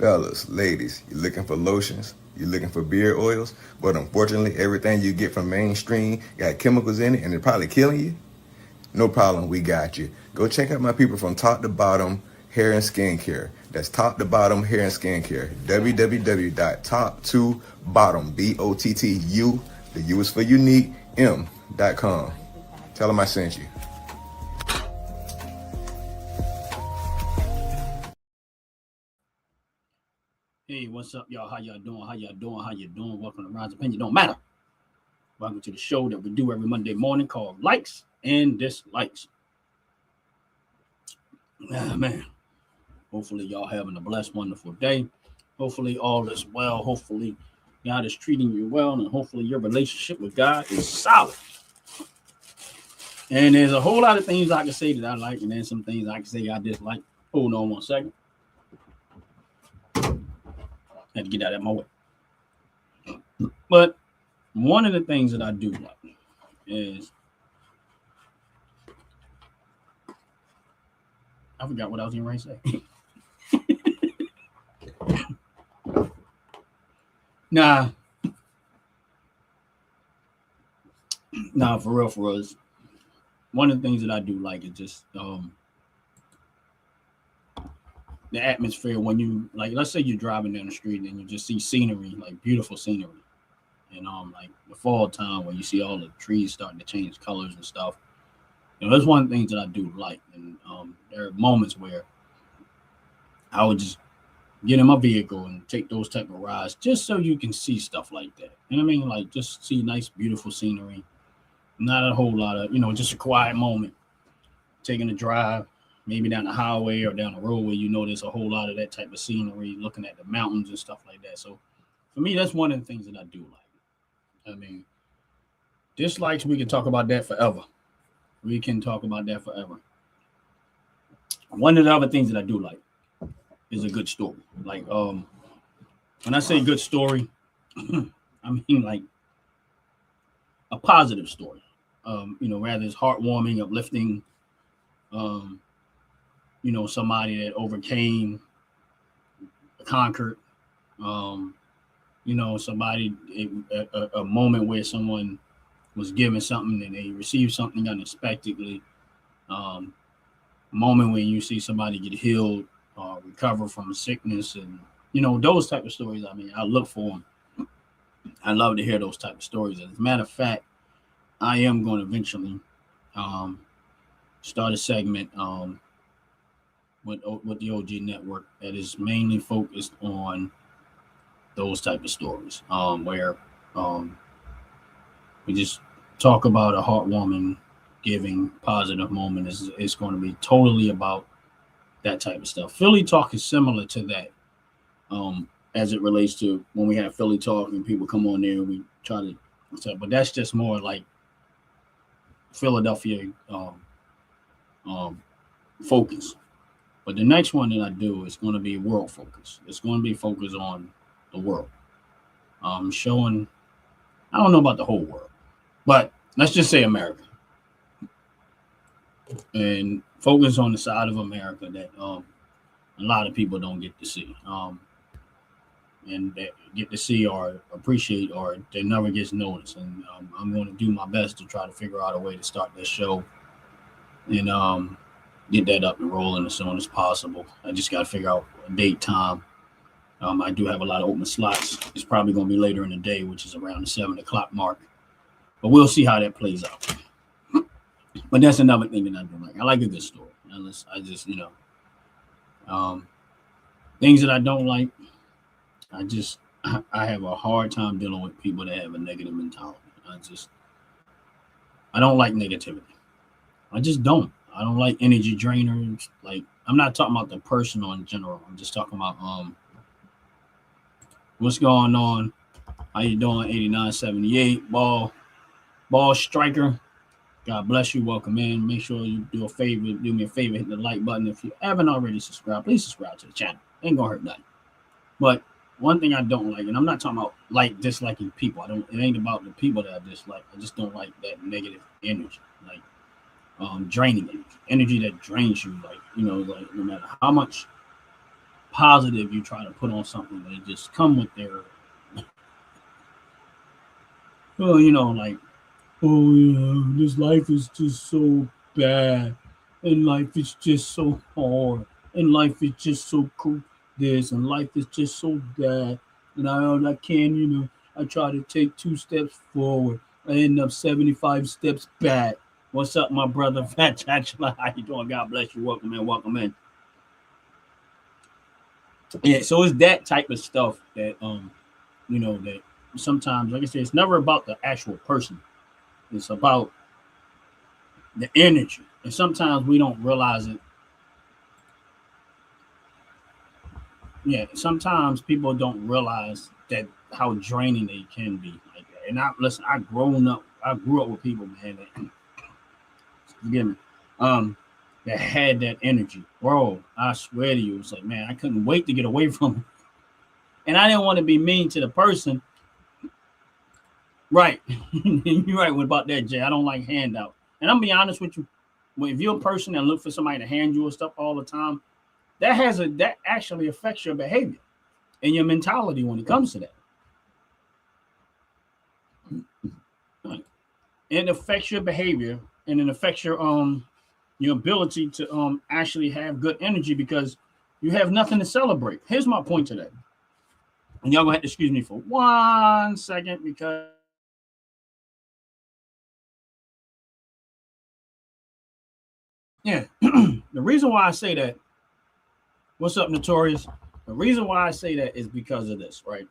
Fellas, ladies, you looking for lotions? You looking for beard oils? But unfortunately, everything you get from mainstream got chemicals in it and they're probably killing you? No problem, we got you. Go check out my people from Top to Bottom Hair and Skincare. That's Top to Bottom Hair and Skincare. www.top2bottom, BOTTU, the U is for unique, M.com. Tell them I sent you. Hey, what's up, y'all? How y'all doing? How y'all doing? How you doing? Welcome to Ron's Opinion. Don't matter. Welcome to the show that we do every Monday morning called Likes and Dislikes. Ah, man. Hopefully, y'all having a blessed, wonderful day. Hopefully, all is well. Hopefully, God is treating you well, and hopefully, your relationship with God is solid. And there's a whole lot of things I can say that I like, and then some things I can say I dislike. Hold on one second. Had to get out of my way. But one of the things that I do like is I forgot what I was going to say. Nah, for real, for us. One of the things that I do like is just the atmosphere when you like. Let's say you're driving down the street and you just see scenery, like beautiful scenery, and like the fall time when you see all the trees starting to change colors and stuff. That's one of the things that I do like, and there are moments where I would just get in my vehicle and take those type of rides just so you can see stuff like that. You know what I mean? Like just see nice, beautiful scenery. Not a whole lot of, just a quiet moment. Taking a drive, maybe down the highway or down the road where there's a whole lot of that type of scenery, looking at the mountains and stuff like that. So for me, that's one of the things that I do like. I mean, dislikes, we can talk about that forever. We can talk about that forever. One of the other things that I do like is a good story. Like when I say good story, I mean like a positive story. Rather it's heartwarming, uplifting. Um, somebody that overcame, conquered. Um, somebody a moment where someone was given something and they received something unexpectedly. Um, moment when you see somebody get healed, recover from sickness, and those type of stories. I mean, I look for them. I love to hear those type of stories. As a matter of fact, I am going to eventually um, start a segment with the OG Network that is mainly focused on those type of stories, where um, we just talk about a heartwarming, giving, positive moment. Is going to be totally about that type of stuff. Philly Talk is similar to that, as it relates to when we have Philly Talk and people come on there and we try to, but that's just more like Philadelphia um, focus. But the next one that I do is going to be world focus. It's going to be focused on the world, showing. I don't know about the whole world, but let's just say America, and focus on the side of America that a lot of people don't get to see, and that get to see or appreciate, or that never gets noticed. And I'm going to do my best to try to figure out a way to start this show and get that up and rolling as soon as possible. I just got to figure out a date, time. I do have a lot of open slots. It's probably going to be later in the day, which is around the 7 o'clock mark. But we'll see how that plays out. But that's another thing that I do like. I like a good story. Unless I just, um, things that I don't like. I have a hard time dealing with people that have a negative mentality. I don't like negativity. I just don't. I don't like energy drainers. Like I'm not talking about the personal in general. I'm just talking about what's going on. How you doing? 8978 ball striker. God bless you. Welcome in. Make sure you do me a favor, hit the like button. If you haven't already subscribed, please subscribe to the channel. Ain't gonna hurt nothing. But one thing I don't like, and I'm not talking about like disliking people. It ain't about the people that I dislike. I just don't like that negative energy. Like draining energy that drains you. Like like no matter how much positive you try to put on something, they just come with their, well, like, oh yeah, this life is just so bad, and life is just so hard, and life is just so cool. This and life is just so bad, and I can't, I try to take 2 steps forward, I end up 75 steps back. What's up, my brother? Fat Chachula? How you doing? God bless you. Welcome in. Welcome in. Yeah, so it's that type of stuff that that sometimes, like I said, it's never about the actual person. It's about the energy. And sometimes we don't realize it. Yeah, sometimes people don't realize that how draining they can be like that. And I grew up with people, man, that forgive me, that had that energy. Bro, I swear to you, it's like, man, I couldn't wait to get away from it. And I didn't want to be mean to the person. Right. You're right about that, Jay. I don't like handouts. And I'm gonna be honest with you. If you're a person that look for somebody to hand you stuff all the time, that actually affects your behavior and your mentality when it comes to that. It affects your behavior and it affects your ability to actually have good energy because you have nothing to celebrate. Here's my point today. And y'all gonna have to excuse me for 1 second because yeah, the reason why I say that, what's up, Notorious? The reason why I say that is because of this, right?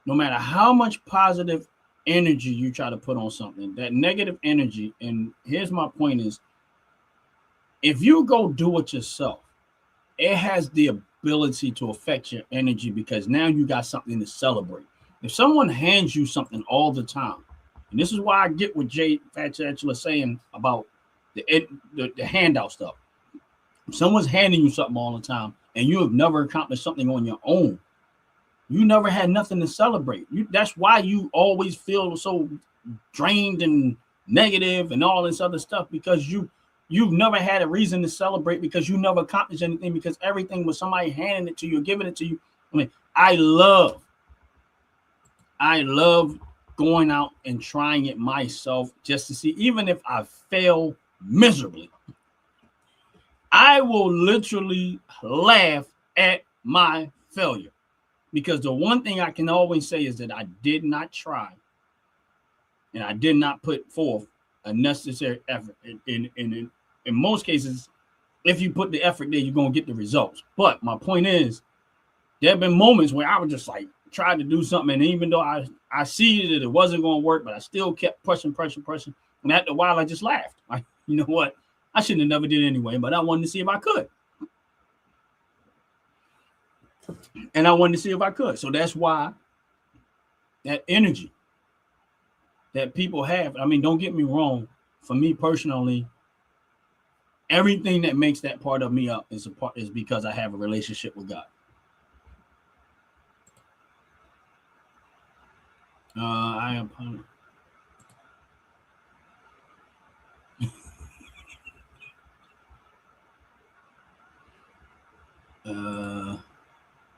No matter how much positive energy you try to put on something, that negative energy, and here's my point is, if you go do it yourself, it has the ability to affect your energy because now you got something to celebrate. If someone hands you something all the time, and this is why I get what Jay Fatchatula is saying about the handout stuff. If someone's handing you something all the time and you have never accomplished something on your own, you never had nothing to celebrate. That's why you always feel so drained and negative and all this other stuff because you've never had a reason to celebrate because you never accomplished anything because everything was somebody handing it to you or giving it to you. I mean, I love going out and trying it myself just to see, even if I fail miserably, I will literally laugh at my failure because the one thing I can always say is that I did not try and I did not put forth a necessary effort. In most cases, if you put the effort there, you're going to get the results. But my point is, there have been moments where I was just like trying to do something, and even though I see that it wasn't going to work, but I still kept pressing. And after a while, I just laughed. Like, you know what? I shouldn't have never did it anyway, but I wanted to see if I could. And I wanted to see if I could. So that's why that energy that people have, I mean, don't get me wrong. For me personally, everything that makes that part of me up is because I have a relationship with God. I am.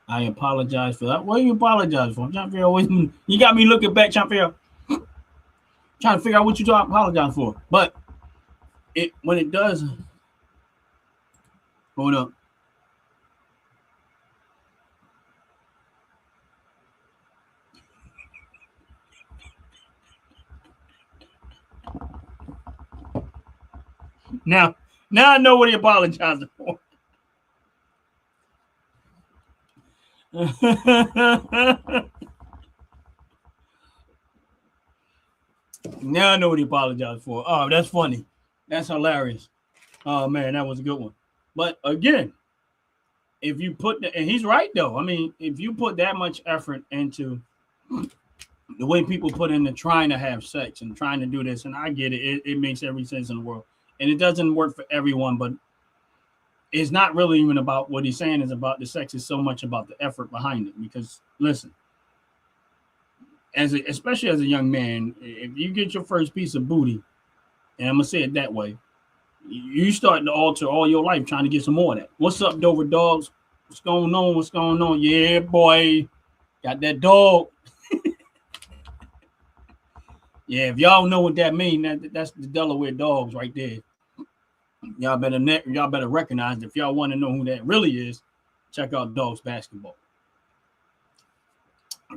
I apologize for that. What do you apologize for? You got me looking back, Champion. Trying to figure out what you apologize for. But when it does, hold up. Now I know what he apologized for. Now I know what he apologized for. Oh, that's funny. That's hilarious. Oh man, that was a good one. But again, if you put and he's right though. I mean, if you put that much effort into the way people put into trying to have sex and trying to do this, and I get it, it makes every sense in the world. And it doesn't work for everyone, but it's not really even about what he's saying is about the sex. It's so much about the effort behind it. Because listen, especially as a young man, if you get your first piece of booty, and I'm gonna say it that way, you start to alter all your life trying to get some more of that. What's up, Dover Dogs? What's going on? What's going on? Yeah, boy. Got that dog. Yeah, if y'all know what that means, that's the Delaware dogs right there. Y'all better recognize it. If y'all want to know who that really is, check out Dogs Basketball.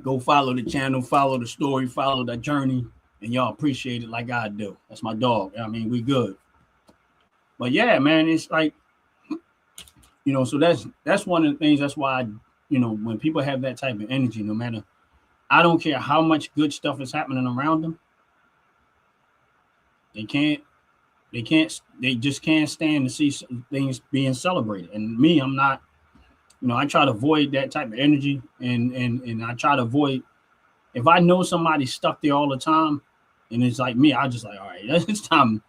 Go follow the channel, follow the story, follow the journey, and y'all appreciate it like I do. That's my dog. I mean, we good. But yeah, man, it's like, so that's one of the things. That's why, when people have that type of energy, no matter, I don't care how much good stuff is happening around them, they just can't stand to see things being celebrated. And me, I'm not, I try to avoid that type of energy, and I try to avoid, if I know somebody's stuck there all the time, and it's like me, I just like, all right, it's time.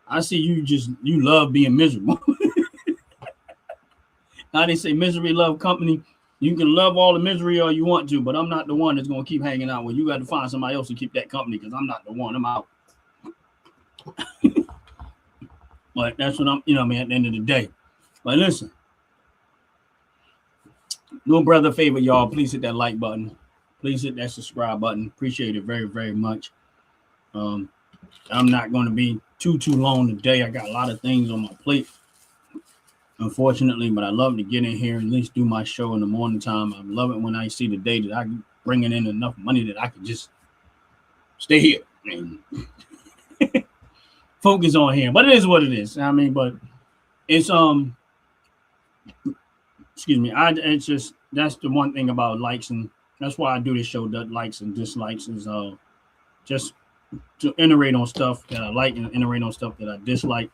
I see you love being miserable. Now they say misery love company. You can love all the misery all you want to, but I'm not the one that's going to keep hanging out with you. Got to find somebody else to keep that company, because I'm not the one. I'm out. But that's what I'm, at the end of the day. But listen, do a brother a favor, y'all. Please hit that like button. Please hit that subscribe button. Appreciate it very, very much. I'm not going to be too long today. I got a lot of things on my plate, unfortunately, but I love to get in here and at least do my show in the morning time. I love it when I see the day that I can bringing in enough money that I can just stay here and focus on here. But it is what it is. I mean, but it's excuse me. It's just, that's the one thing about likes, and that's why I do this show. That likes and dislikes is just to iterate on stuff that I like and iterate on stuff that I dislike.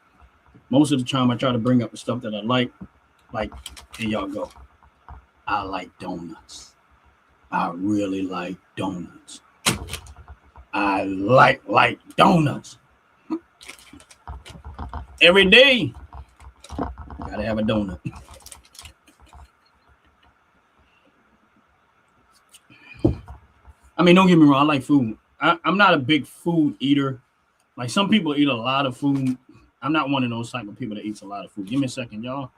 Most of the time, I try to bring up the stuff that I like. Like, here y'all go. I like donuts. I really like donuts. I like donuts. Every day, gotta have a donut. I mean, don't get me wrong. I like food. I'm not a big food eater. Like, some people eat a lot of food. I'm not one of those type of people that eats a lot of food. Give me a second, y'all.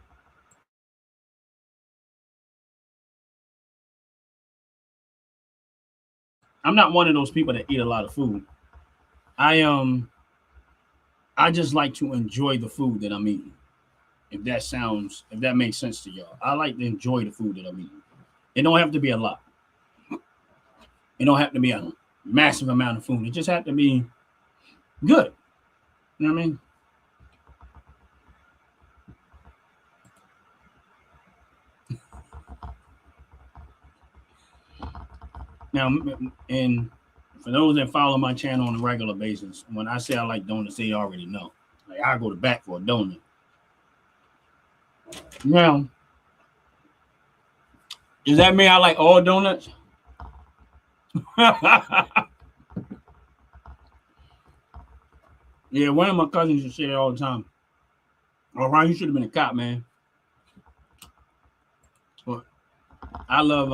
I'm not one of those people that eat a lot of food. I just like to enjoy the food that I'm eating. If that makes sense to y'all. I like to enjoy the food that I'm eating. It don't have to be a lot. It don't have to be a massive amount of food. It just have to be good. You know what I mean? Now, and for those that follow my channel on a regular basis, when I say I like donuts, they already know. Like, I go to bat for a donut. Now, does that mean I like all donuts? Yeah, one of my cousins used to say that all the time. All right, you should have been a cop, man. But I love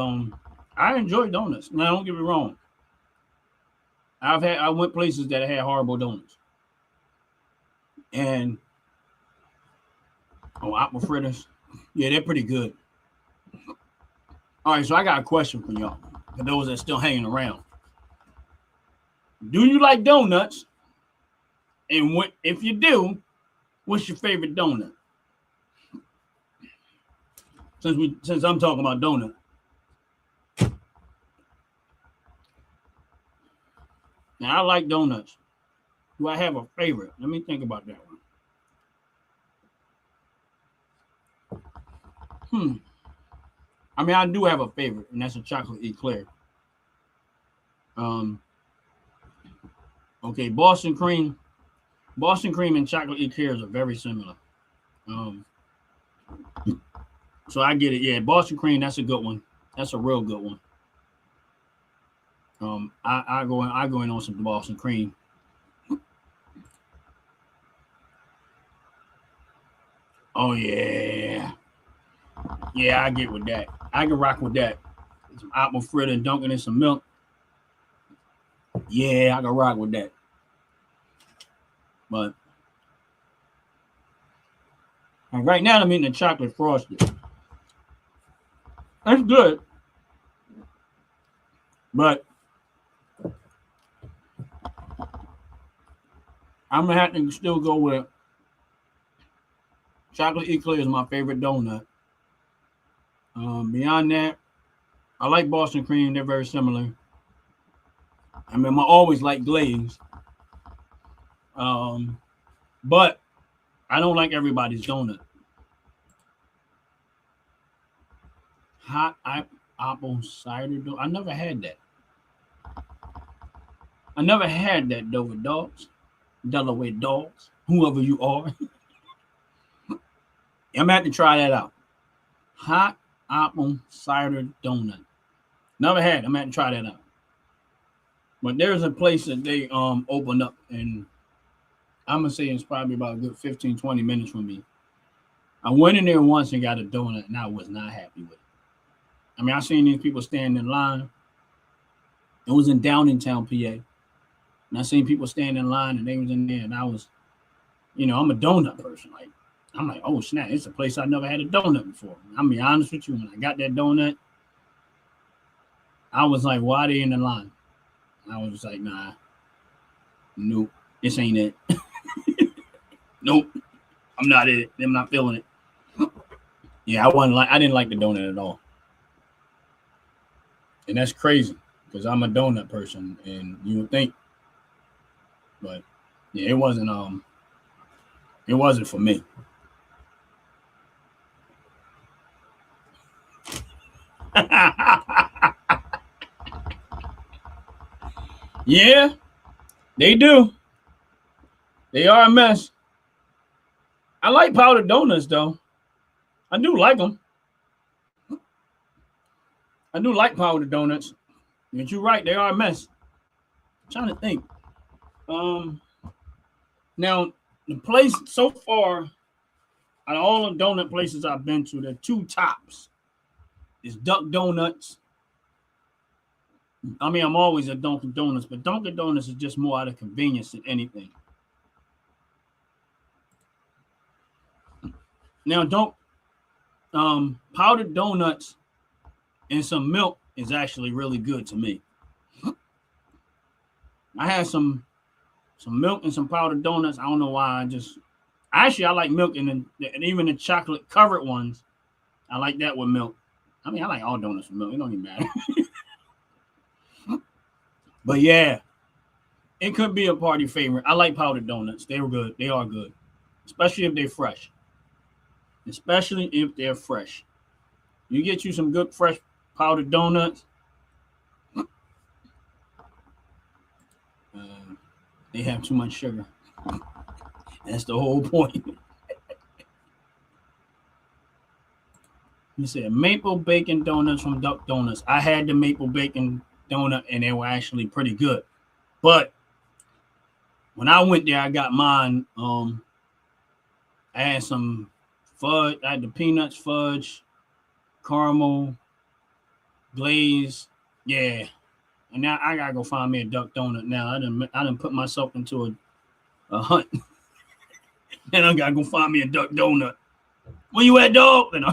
I enjoy donuts. Now, don't get me wrong. I went places that had horrible donuts. And apple fritters, yeah, they're pretty good. All right, so I got a question for y'all, for those that are still hanging around. Do you like donuts? And if you do, what's your favorite donut? Since I'm talking about donut. Now, I like donuts. Do I have a favorite? Let me think about that one. I mean, I do have a favorite, and that's a chocolate eclair. Okay, Boston cream and chocolate eclairs are very similar. So I get it. Yeah, Boston cream, that's a good one. That's a real good one. I go in on some Boston cream. Oh yeah. Yeah, I get with that. I can rock with that. Some apple fritter and dunking in some milk. Yeah, I can rock with that. But right now I'm eating a chocolate frosted. It's good, but I'm gonna have to still go with chocolate eclair is my favorite donut. Beyond that, I like Boston cream. They're very similar. I mean, I always like glaze, but I don't like everybody's donut. Hot apple cider donut. I never had that. I never had that Dover Dogs, Delaware Dogs, whoever you are. I'm gonna have to try that out. Hot apple cider donut. Never had. I'm gonna have to try that out. But there's a place that they opened up, and I'm gonna say it's probably about a good 15, 20 minutes from me. I went in there once and got a donut, and I was not happy with it. I mean, I seen these people standing in line. It was in Downingtown, PA. And I seen people standing in line, and they was in there, and I was, I'm a donut person. Like, I'm like, oh snap, it's a place I never had a donut before. I'm be honest with you, when I got that donut, I was like, why are they in the line? I was like, nah, nope, this ain't it. Nope, I'm not it. I'm not feeling it. Yeah, I didn't like the donut at all. And that's crazy because I'm a donut person, and you would think, but yeah, it wasn't for me. Yeah, they do. They are a mess. I like powdered donuts though. I do like them. I do like powdered donuts. But you're right, they are a mess. I'm trying to think. Now the place so far, out of all the donut places I've been to, the two tops is Duck Donuts. I mean, I'm always at Dunkin' Donuts, but Dunkin' Donuts is just more out of convenience than anything. Now, powdered donuts and some milk is actually really good to me. I had some milk and some powdered donuts. I don't know why. I like milk and even the chocolate covered ones. I like that with milk. I mean, I like all donuts with milk. It don't even matter. But yeah, it could be a party favorite. I like powdered donuts. They were good. They are good, especially if they're fresh. You get you some good fresh powdered donuts. They have too much sugar. That's the whole point. You said maple bacon donuts from Duck Donuts. I had the maple bacon donut, and they were actually pretty good. But when I went there, I got mine. I had some fudge. I had the peanuts, fudge, caramel, glaze. Yeah. And now I gotta go find me a Duck Donut. Now I done put myself into a hunt. And I gotta go find me a Duck Donut. Where you at, dog? And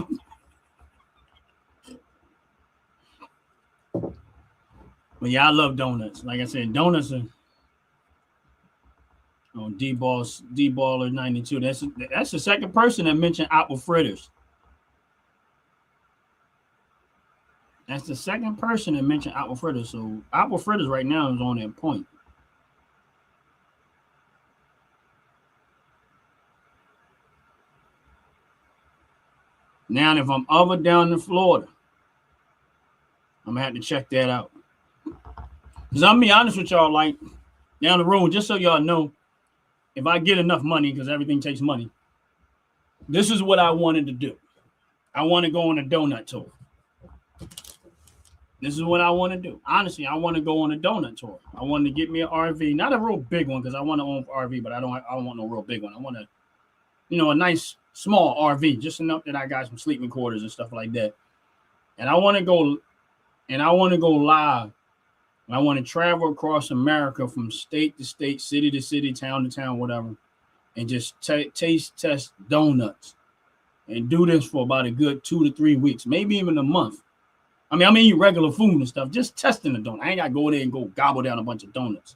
But yeah, I love donuts. Like I said, donuts are on D-Baller 92. That's the second person that mentioned apple fritters. That's the second person that mentioned apple fritters. So apple fritters right now is on that point. Now, if I'm ever down in Florida, I'm gonna have to check that out. Because I'm gonna be honest with y'all, like down the road, just so y'all know, if I get enough money, because everything takes money, this is what I wanted to do. I want to go on a donut tour. This is what I want to do. Honestly, I want to go on a donut tour. I want to get me an RV, not a real big one, because I want to own an RV, but I don't want no real big one. I want a nice small RV, just enough that I got some sleeping quarters and stuff like that. And I want to go live. I want to travel across America from state to state, city to city, town to town, whatever, and just test donuts and do this for about a good 2 to 3 weeks, maybe even a month. I mean, I'm eat regular food and stuff, just testing a donut. I ain't got to go there and go gobble down a bunch of donuts.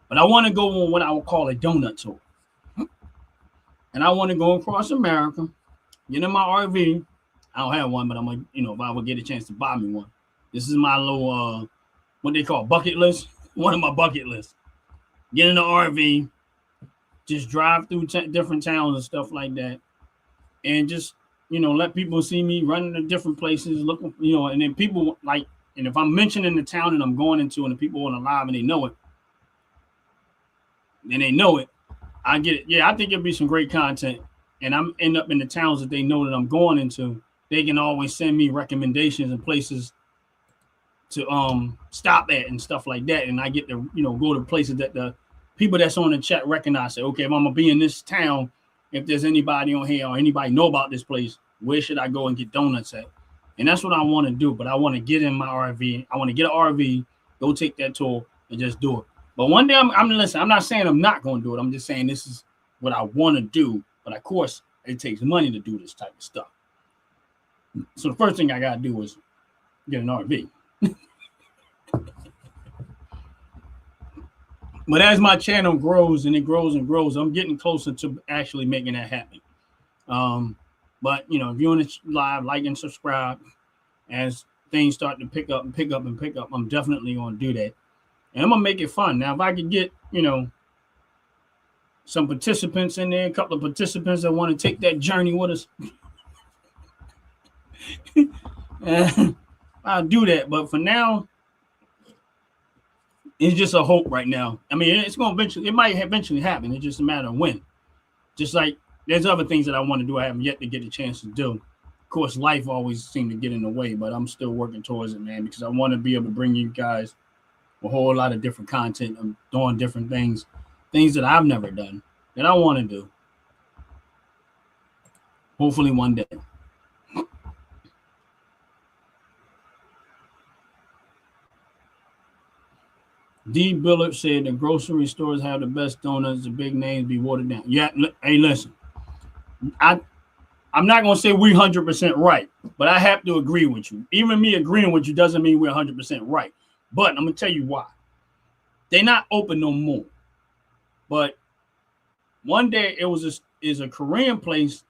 But I want to go on what I would call a donut tour. And I want to go across America, get in my RV. I don't have one, but I'm like, if I would get a chance to buy me one. This is my little, what they call bucket list. One of my bucket lists. Get in the RV, just drive through different towns and stuff like that. And just, let people see me running to different places, looking, and then people like, and if I'm mentioning the town that I'm going into and the people on the live and they know it, then they know it. I get it. Yeah, I think it'll be some great content. And I'm end up in the towns that they know that I'm going into. They can always send me recommendations and places to stop at and stuff like that. And I get to, go to places that the people that's on the chat recognize. Say, okay, if I'm gonna be in this town, if there's anybody on here or anybody know about this place, where should I go and get donuts at? And that's what I want to do. But I want to get in my RV. I want to get an RV, go take that tour, and just do it. But one day, I'm listening. I'm not saying I'm not going to do it. I'm just saying this is what I want to do. But of course, it takes money to do this type of stuff. So the first thing I got to do is get an RV. But as my channel grows and it grows and grows, I'm getting closer to actually making that happen. But if you want to live, like and subscribe, as things start to pick up, I'm definitely going to do that. And I'm going to make it fun. Now, if I could get, some participants in there, a couple of participants that want to take that journey with us, I'll do that. But for now, it's just a hope right now. I mean, it's going to it might eventually happen. It's just a matter of when. Just like there's other things that I want to do I haven't yet to get a chance to do. Of course, life always seems to get in the way, but I'm still working towards it, man, because I want to be able to bring you guys a whole lot of different content. I'm doing different things that I've never done that I want to do. Hopefully one day. D. Billard said the grocery stores have the best donuts. The big names be watered down. Yeah, hey, listen. I'm not going to say we're 100% right, but I have to agree with you. Even me agreeing with you doesn't mean we're 100% right. But I'm going to tell you why. They're not open no more. But one day it was a Korean place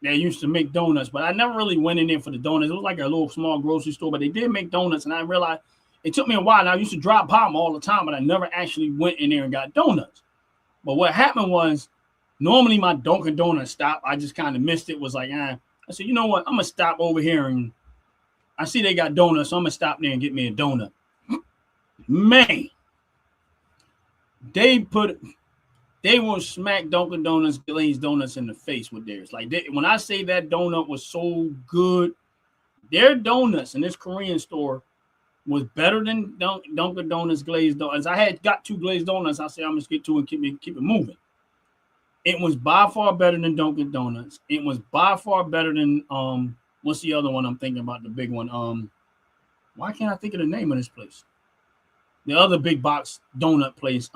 that used to make donuts, but I never really went in there for the donuts. It was like a little small grocery store, but they did make donuts, and I realized it took me a while. And I used to drive by them all the time, but I never actually went in there and got donuts. But what happened was, normally my Dunkin' Donuts stop, I just kind of missed it. Was like, I said, you know what? I'm going to stop over here, and I see they got donuts, so I'm going to stop there and get me a donut. Man, they will smack Dunkin' Donuts, Glazed Donuts in the face with theirs. Like, when I say that donut was so good, their donuts in this Korean store was better than Dunkin' Donuts Glazed Donuts. I had got 2 Glazed Donuts. I said, I'm going to get 2 and keep it moving. It was by far better than Dunkin' Donuts. It was by far better than, what's the other one I'm thinking about, the big one? Why can't I think of the name of this place? The other big box donut place.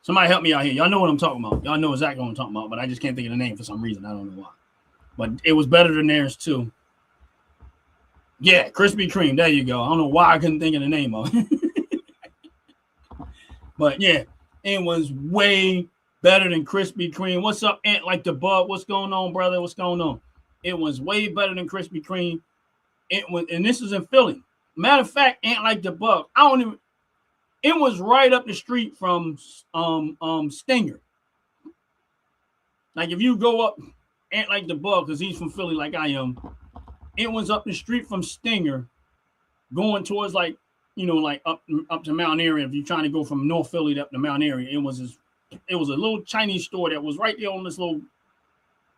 Somebody help me out here. Y'all know what I'm talking about. Y'all know exactly what I'm talking about, but I just can't think of the name for some reason. I don't know why. But it was better than theirs too. Yeah, Krispy Kreme. There you go. I don't know why I couldn't think of the name of it. But yeah, it was way better than Krispy Kreme. What's up, Ant Like the Bug? What's going on, brother? What's going on? It was way better than Krispy Kreme. It was, and this is in Philly. Matter of fact, Ant Like the Bug. It was right up the street from Stinger. Like if you go up Ant Like the Bug, because he's from Philly like I am, it was up the street from Stinger, going towards like up to Mount Airy. If you're trying to go from North Philly up to Mount Airy, it was a little Chinese store that was right there on this little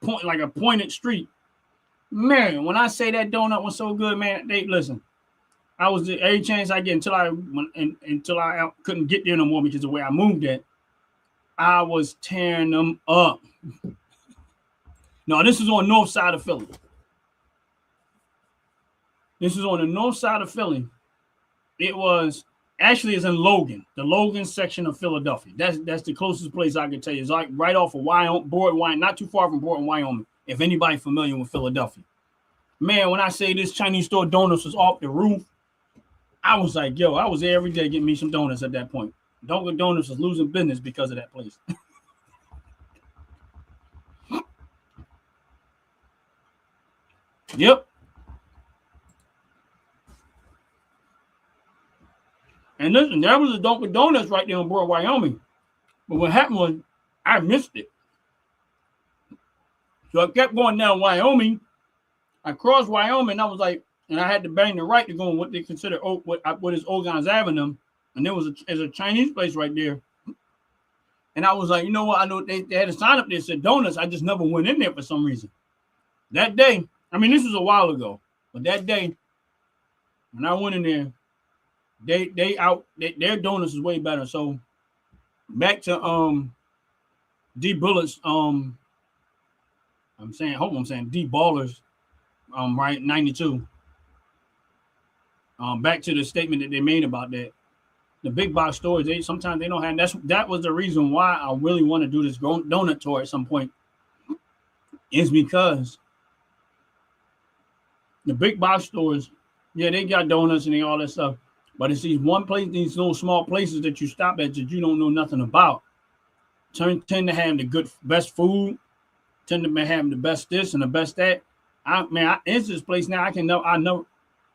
point, like a pointed street. Man, when I say that donut was so good, man, listen. I was every chance I get until I couldn't get there no more because of the way I moved it. I was tearing them up. No, this is on the north side of Philly. This is on the north side of Philly. It was actually it's in Logan, the Logan section of Philadelphia. That's the closest place I can tell you. It's like right off of Wyoming, not too far from Boardman, Wyoming. If anybody familiar with Philadelphia, Man, when I say this Chinese store donuts was off the roof, I was like, yo, I was there every day getting me some donuts at that point. Dunkin' Donuts was losing business because of that place. Yep. And listen, there was a Dunkin' Donuts right there in Broad, Wyoming. But what happened was I missed it. So I kept going down Wyoming. I crossed Wyoming. I was like, and I had to bang the right to go on what they consider what is Ogons Avenue. And there's a Chinese place right there. And I was like, you know what? I know they had a sign up there that said donuts. I just never went in there for some reason. That day, I mean, this was a while ago, but that day, when I went in there, their donuts is way better. So back to D Bullets, I'm saying D Ballers, right, 92. Back to the statement that they made about that. The big box stores, sometimes they don't have. That was the reason why I really want to do this donut tour at some point. Is because the big box stores, yeah, they got donuts and all that stuff, but it's these little small places that you stop at that you don't know nothing about. Tend to have the best food, tend to have the best this and the best that. It's this place now. I know.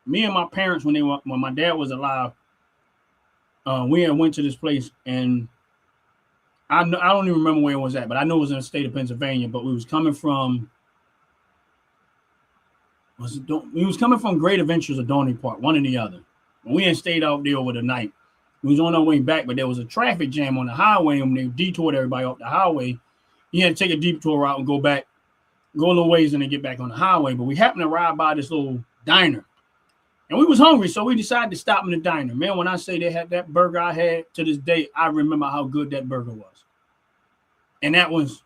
Me and my parents when my dad was alive. We had went to this place, and I don't even remember where it was at, but I know it was in the state of Pennsylvania. But we was coming from Great Adventures or Dorney Park, one or the other. And we had stayed out there over the night. We was on our way back, but there was a traffic jam on the highway, and they detoured everybody off the highway. You had to take a detour route and go a little ways, and then get back on the highway. But we happened to ride by this little diner. And we was hungry, so we decided to stop in the diner. Man, when I say they had that burger I had to this day, I remember how good that burger was. And I was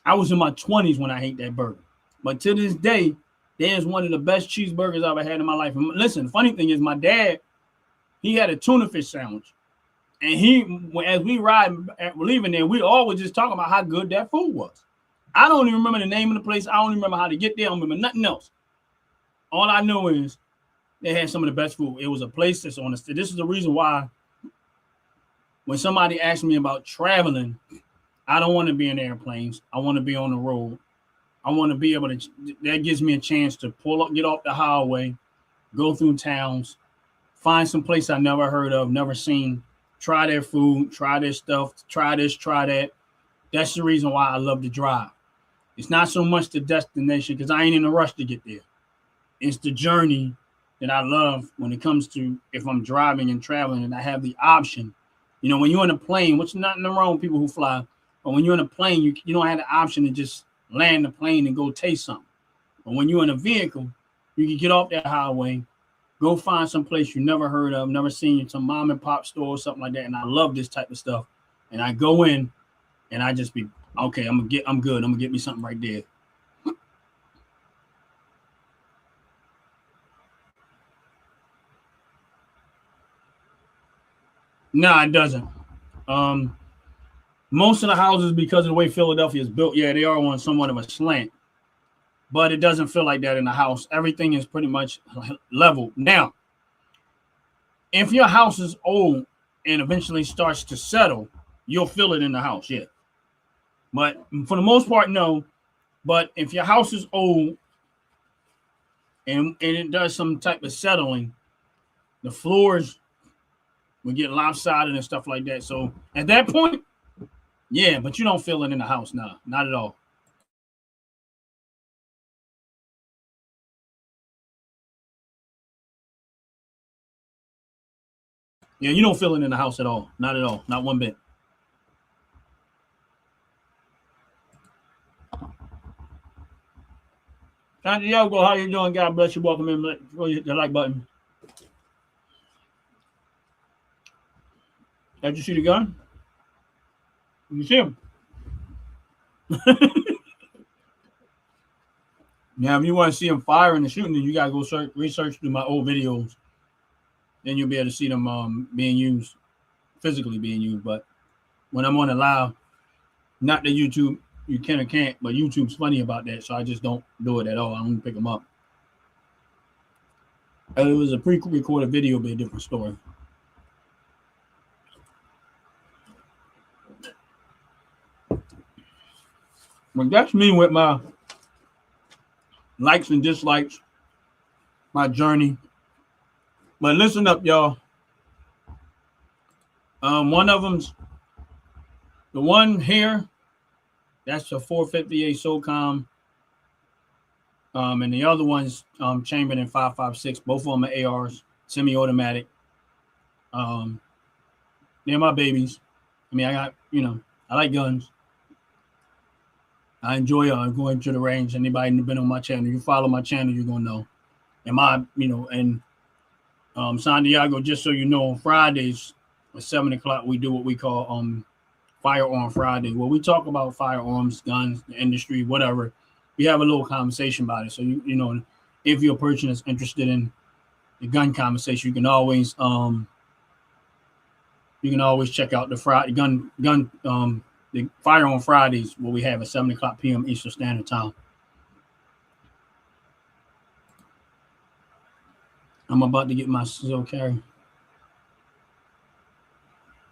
in my 20s when I ate that burger. But to this day, there's one of the best cheeseburgers I've ever had in my life. And listen, the funny thing is my dad, he had a tuna fish sandwich. And as we leaving there, we always just talking about how good that food was. I don't even remember the name of the place. I don't even remember how to get there. I don't remember nothing else. All I know is they had some of the best food. It was a place that's on the. This is the reason why when somebody asks me about traveling, I don't want to be in airplanes. I want to be on the road. I want to be able to. That gives me a chance to pull up, get off the highway, go through towns, find some place I never heard of, never seen, try their food, try their stuff, try this, try that. That's the reason why I love to drive. It's not so much the destination because I ain't in a rush to get there. It's the journey that I love when it comes to if I'm driving and traveling and I have the option. You know, when you're in a plane, which is nothing wrong with people who fly, but when you're in a plane, you don't have the option to just land the plane and go taste something. But when you're in a vehicle, you can get off that highway, go find some place you never heard of, never seen, some mom and pop store or something like that. And I love this type of stuff. And I go in and I just be, okay, I'm good. I'm gonna get me something right there. No, it doesn't. Most of the houses, because of the way Philadelphia is built, yeah, they are on somewhat of a slant, but it doesn't feel like that in the house. Everything is pretty much level. Now, if your house is old and eventually starts to settle, you'll feel it in the house, yeah. But for the most part, no. But if your house is old and it does some type of settling, the floors will get lopsided and stuff like that. So at that point, yeah, but you don't feel it in the house now. Not at all. Yeah, you don't feel it in the house at all. Not at all. Not one bit. Santiago, how you doing? God bless you. Welcome in. Hit the like button. Did you see the gun? You see him? Now, if you want to see him firing and shooting, then you gotta go research through my old videos. Then you'll be able to see them being used, physically being used. But when I'm on the live, not the YouTube, you can or can't, but YouTube's funny about that, so I just don't do it at all. I don't pick them up. It was a pre-recorded video, but a different story. But that's me with my likes and dislikes, my journey. But listen up, y'all. One of them's the one here. That's a 458 SOCOM. And the other one's chambered in 5.56. Both of them are ARs, semi-automatic. They're my babies. I mean, I like guns. I enjoy going to the range. Anybody been on my channel, you follow my channel, you're gonna know. And Santiago, just so you know, on Fridays at 7 o'clock, we do what we call Firearm Friday, where we talk about firearms, guns, the industry, whatever. We have a little conversation about it. So you know, if your person is interested in the gun conversation, you can always check out the the Firearm Fridays, where we have at 7 o'clock p.m. Eastern Standard Time. I'm about to get my concealed carry.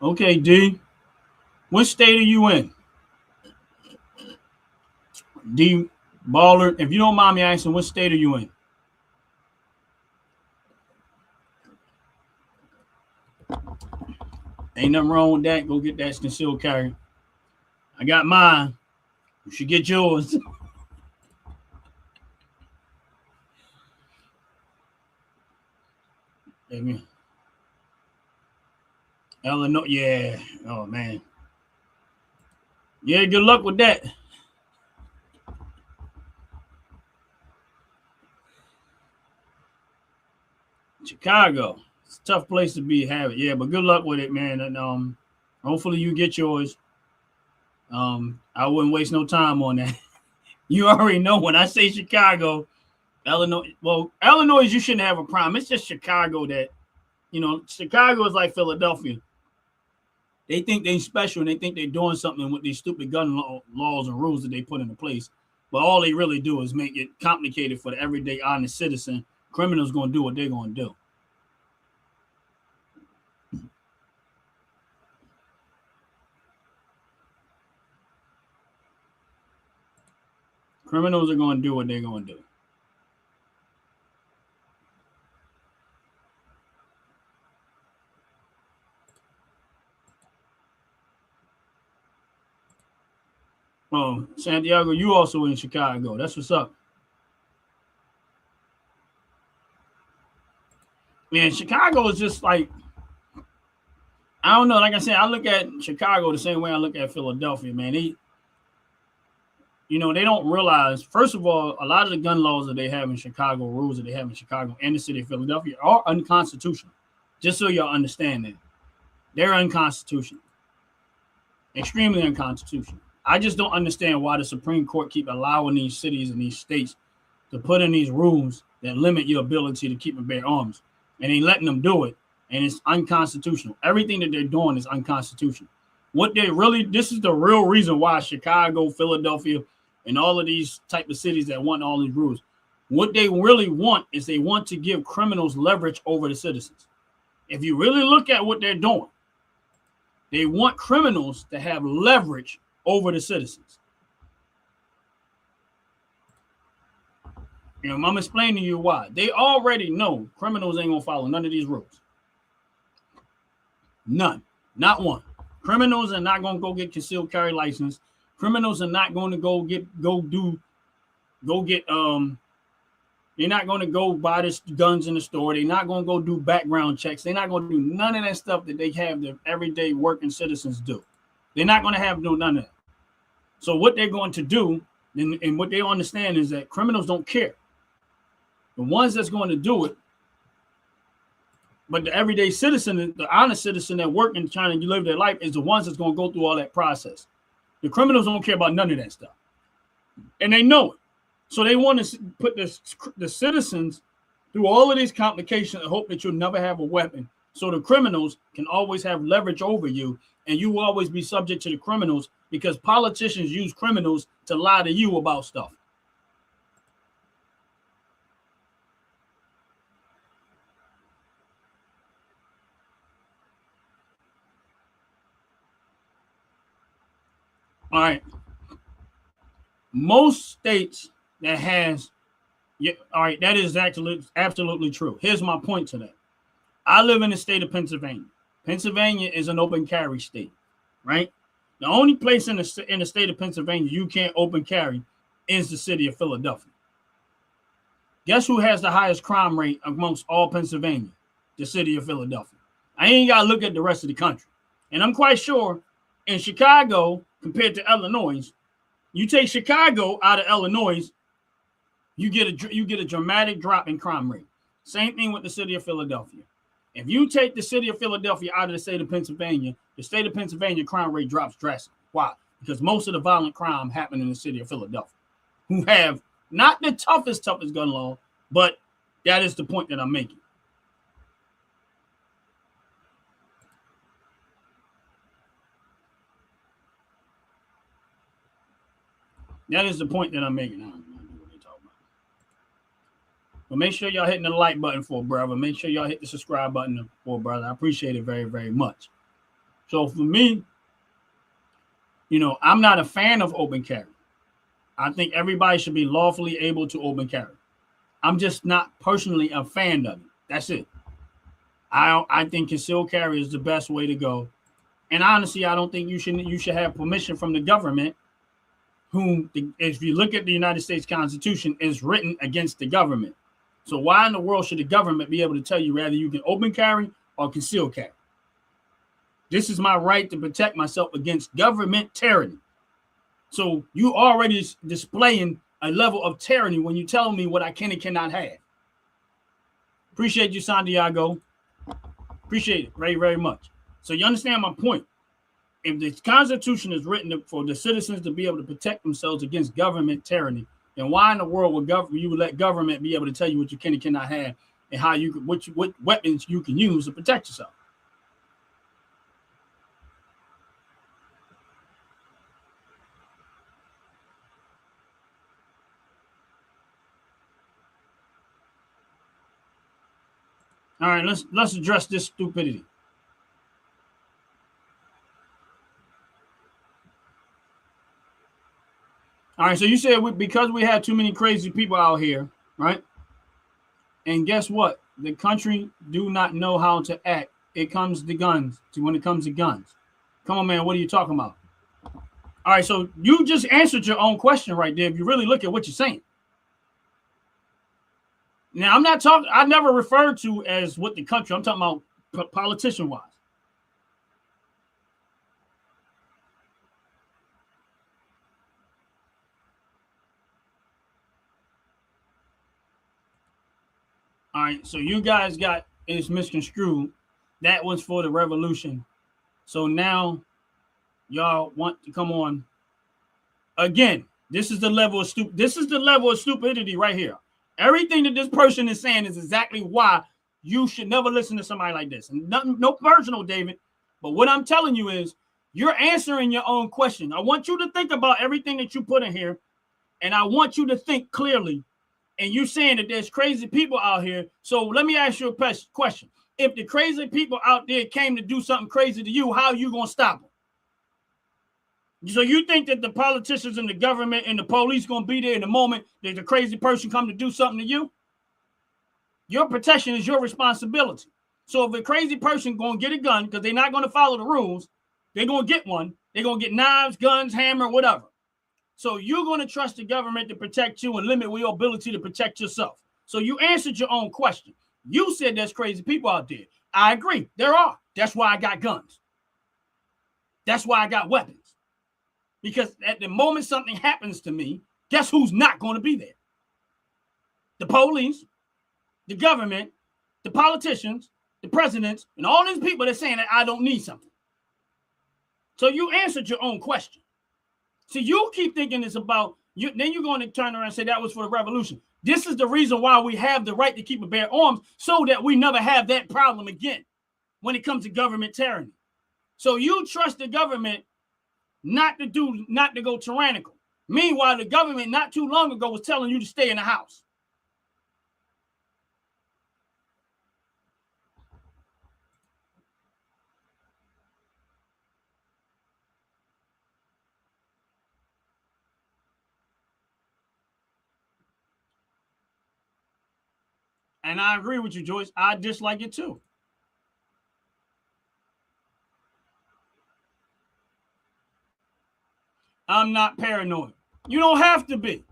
Okay, D. What state are you in? D. Baller, if you don't mind me asking, what state are you in? Ain't nothing wrong with that. Go get that concealed carry. I got mine. You should get yours. Amen. Illinois, yeah. Oh man. Yeah, good luck with that. Chicago. It's a tough place to be having. Yeah, but good luck with it, man. And hopefully you get yours. I wouldn't waste no time on that. You already know when I say Chicago, Illinois. Well, Illinois, you shouldn't have a problem. It's just Chicago that, Chicago is like Philadelphia. They think they're special and they think they're doing something with these stupid gun laws and rules that they put into place. But all they really do is make it complicated for the everyday honest citizen. Criminals going to do what they're going to do. Criminals are going to do what they're going to do. Oh, Santiago, you also in Chicago. That's what's up. Man, Chicago is just like, I don't know. Like I said, I look at Chicago the same way I look at Philadelphia, man. They don't realize, first of all, a lot of the gun laws that they have in Chicago, rules that they have in Chicago and the city of Philadelphia are unconstitutional. Just so y'all understand that. They're unconstitutional. Extremely unconstitutional. I just don't understand why the Supreme Court keep allowing these cities and these states to put in these rules that limit your ability to keep and bear arms. And they letting them do it. And it's unconstitutional. Everything that they're doing is unconstitutional. This is the real reason why Chicago, Philadelphia, and all of these type of cities that want all these rules. What they really want is they want to give criminals leverage over the citizens. If you really look at what they're doing, they want criminals to have leverage over the citizens. I'm explaining to you why. They already know criminals ain't gonna follow none of these rules. None. Not one. Criminals are not gonna go get concealed carry license. Criminals are not going to they're not going to go buy the guns in the store. They're not going to go do background checks. They're not going to do none of that stuff that they have the everyday working citizens do. They're not going to have none of that. So what they're going to do, and what they understand, is that criminals don't care. The ones that's going to do it, but the everyday citizen, the honest citizen that work and trying to live their life, is the ones that's going to go through all that process. The criminals don't care about none of that stuff. And they know it. So they want to put the citizens through all of these complications and hope that you'll never have a weapon. So the criminals can always have leverage over you, and you will always be subject to the criminals, because politicians use criminals to lie to you about stuff. All right. Most states that has, yeah, all right, that is absolutely true. Here's my point to that. I live in the state of Pennsylvania. Pennsylvania is an open carry state, right? The only place in the state of Pennsylvania you can't open carry is the city of Philadelphia. Guess who has the highest crime rate amongst all Pennsylvania? The city of Philadelphia. I ain't got to look at the rest of the country. And I'm quite sure in Chicago, compared to Illinois, you take Chicago out of Illinois, you get a dramatic drop in crime rate. Same thing with the city of Philadelphia. If you take the city of Philadelphia out of the state of Pennsylvania, the state of Pennsylvania crime rate drops drastically. Why? Because most of the violent crime happened in the city of Philadelphia, who have not the toughest gun law, but that is the point that I'm making. That is the point that I'm making. I don't know what they're talking about. But make sure y'all hitting the like button for brother. Make sure y'all hit the subscribe button for brother. I appreciate it very, very much. So for me, I'm not a fan of open carry. I think everybody should be lawfully able to open carry. I'm just not personally a fan of it. That's it. I think concealed carry is the best way to go. And honestly, I don't think you should have permission from the government, whom, if you look at the United States Constitution, is written against the government. So why in the world should the government be able to tell you whether you can open carry or conceal carry? This is my right to protect myself against government tyranny. So you already displaying a level of tyranny when you tell me what I can and cannot have. Appreciate you, Santiago. Appreciate it very, very much. So you understand my point. If the Constitution is written for the citizens to be able to protect themselves against government tyranny, then why in the world would you would let government be able to tell you what you can and cannot have, and how you could, what weapons you can use to protect yourself? All right, let's address this stupidity. All right, so you said because we have too many crazy people out here, right? And guess what? The country do not know how to act. It comes to guns. When it comes to guns, come on, man. What are you talking about? All right, so you just answered your own question right there. If you really look at what you're saying. Now, I'm not talking. I never referred to as what the country. I'm talking about politician wise. All right, so you guys got it's misconstrued. That was for the revolution. So now y'all want to come on again. This is the level of stupidity right here. Everything that this person is saying is exactly why you should never listen to somebody like this. And nothing, no personal, David. But what I'm telling you is you're answering your own question. I want you to think about everything that you put in here, and I want you to think clearly. And you're saying that there's crazy people out here. So let me ask you a question. If the crazy people out there came to do something crazy to you, how are you going to stop them? So you think that the politicians and the government and the police going to be there in the moment that the crazy person come to do something to you? Your protection is your responsibility. So if a crazy person going to get a gun because they're not going to follow the rules, they're going to get one. They're going to get knives, guns, hammer, whatever. So you're going to trust the government to protect you and limit your ability to protect yourself. So you answered your own question. You said there's crazy people out there. I agree. There are. That's why I got guns. That's why I got weapons. Because at the moment something happens to me, guess who's not going to be there? The police, the government, the politicians, the presidents, and all these people that are saying that I don't need something. So you answered your own question. So you keep thinking it's about you. Then you're going to turn around and say that was for the revolution. This is the reason why we have the right to keep and bear arms, so that we never have that problem again when it comes to government tyranny. So you trust the government not to go tyrannical. Meanwhile, the government not too long ago was telling you to stay in the house. And I agree with you, Joyce. I dislike it too. I'm not paranoid. You don't have to be.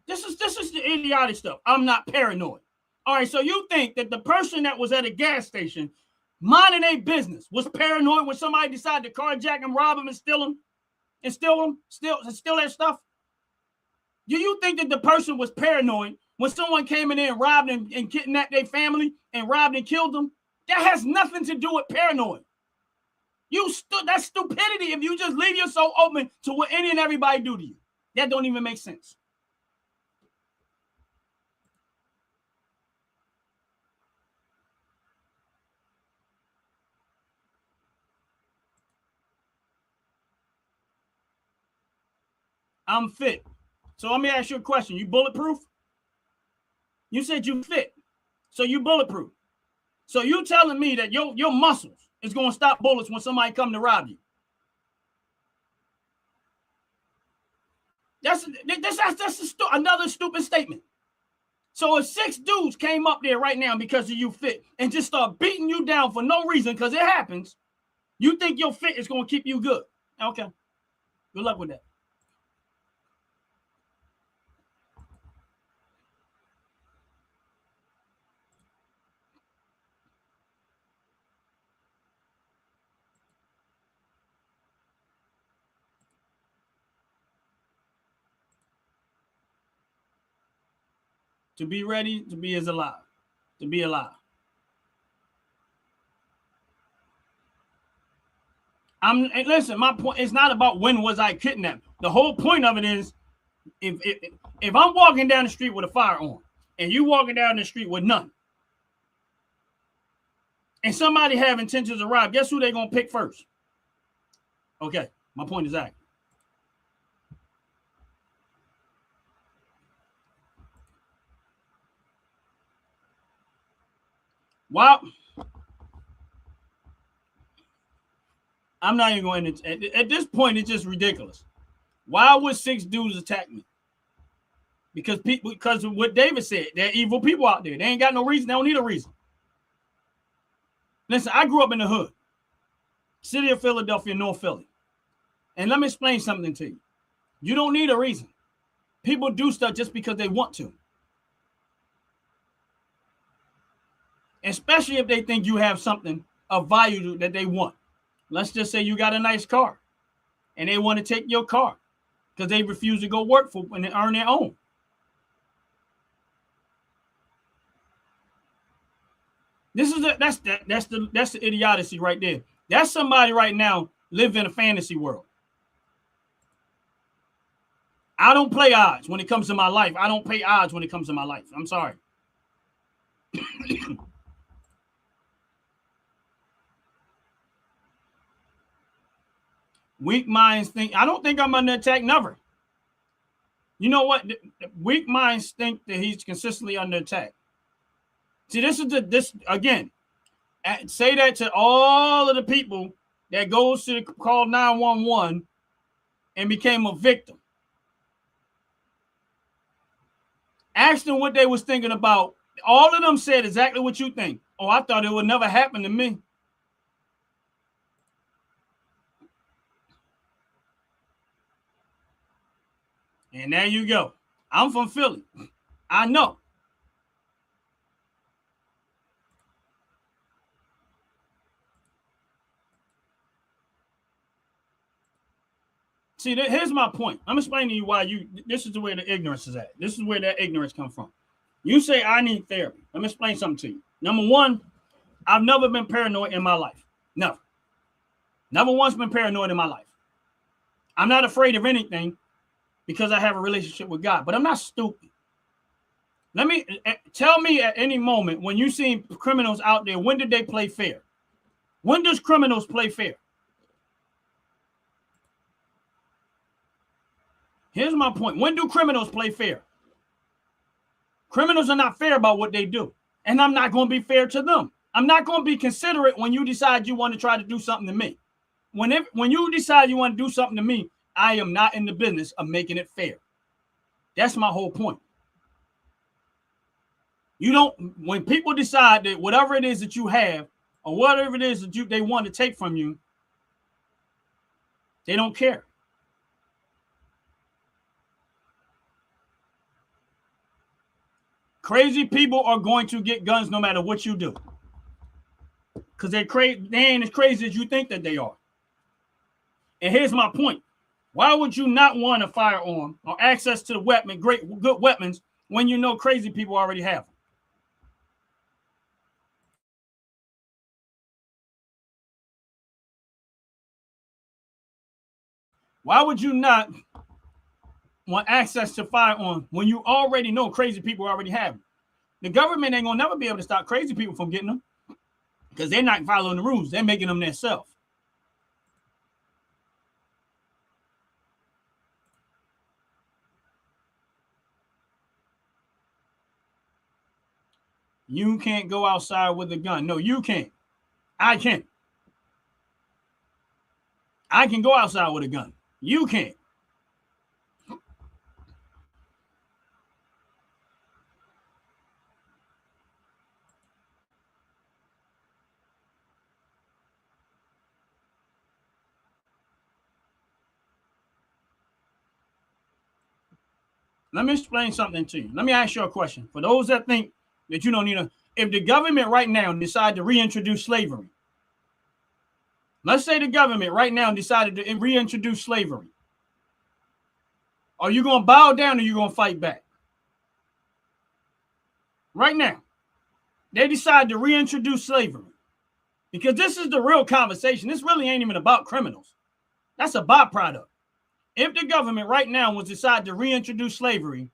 This is the idiotic stuff. I'm not paranoid. All right, so you think that the person that was at a gas station minding a business was paranoid when somebody decided to carjack him, rob him, and steal that stuff? Do you think that the person was paranoid when someone came in there and robbed and kidnapped their family and robbed and killed them? That has nothing to do with paranoid. That's stupidity if you just leave yourself open to what any and everybody do to you. That don't even make sense. I'm fit. So let me ask you a question. You bulletproof? You said you fit. So you bulletproof. So you telling me that your muscles is going to stop bullets when somebody come to rob you? That's another stupid statement. So if 6 dudes came up there right now because of you fit and just start beating you down for no reason, because it happens, you think your fit is going to keep you good? Okay. Good luck with that. To be ready, to be as alive. To be alive. Listen, my point is not about when was I kidnapped. The whole point of it is if I'm walking down the street with a firearm and you walking down the street with none, and somebody have intentions to rob, guess who they're going to pick first? Okay, my point is that. Wow. I'm not even going to. At this point, it's just ridiculous. Why would 6 dudes attack me? Because of what David said. They're evil people out there. They ain't got no reason. They don't need a reason. Listen, I grew up in the hood. City of Philadelphia, North Philly. And let me explain something to you. You don't need a reason. People do stuff just because they want to. Especially if they think you have something of value that they want. Let's just say you got a nice car and they want to take your car because they refuse to go work for and earn their own. That's the idiocy right there. That's somebody right now living in a fantasy world. I don't play odds when it comes to my life. I don't play odds when it comes to my life. I'm sorry. Weak minds think, I don't think I'm under attack, never. You know what? Weak minds think that he's consistently under attack. See, this again, say that to all of the people that goes to call 911 and became a victim. Ask them what they was thinking about. All of them said exactly what you think. Oh, I thought it would never happen to me. And there you go. I'm from Philly. I know. See, here's my point. I'm explaining to you why this is the way the ignorance is at. This is where that ignorance comes from. You say, I need therapy. Let me explain something to you. Number one, I've never been paranoid in my life. Never. Never once been paranoid in my life. I'm not afraid of anything because I have a relationship with God, but I'm not stupid. Tell me at any moment when you see criminals out there, when did they play fair? When does criminals play fair? Here's my point. When do criminals play fair? Criminals are not fair about what they do. And I'm not going to be fair to them. I'm not going to be considerate when you decide you want to try to do something to me. When you decide you want to do something to me, I am not in the business of making it fair. That's my whole point. You don't, when people decide that whatever it is that you have or whatever it is that they want to take from you, they don't care. Crazy people are going to get guns no matter what you do. Because they're crazy. They ain't as crazy as you think that they are. And here's my point. Why would you not want a firearm or access to the weapon, good weapons, when you know crazy people already have them? Why would you not want access to firearms when you already know crazy people already have them? The government ain't gonna never be able to stop crazy people from getting them because they're not following the rules. They're making them themselves. You can't go outside with a gun. No, you can't. I can't. I can go outside with a gun. You can't. Let me explain something to you. Let me ask you a question. For those that think that you don't need a, if the government right now decide to reintroduce slavery, let's say the government right now decided to reintroduce slavery, are you going to bow down or are you going to fight back? Right now, they decide to reintroduce slavery because this is the real conversation. This really ain't even about criminals. That's a byproduct. If the government right now was decide to reintroduce slavery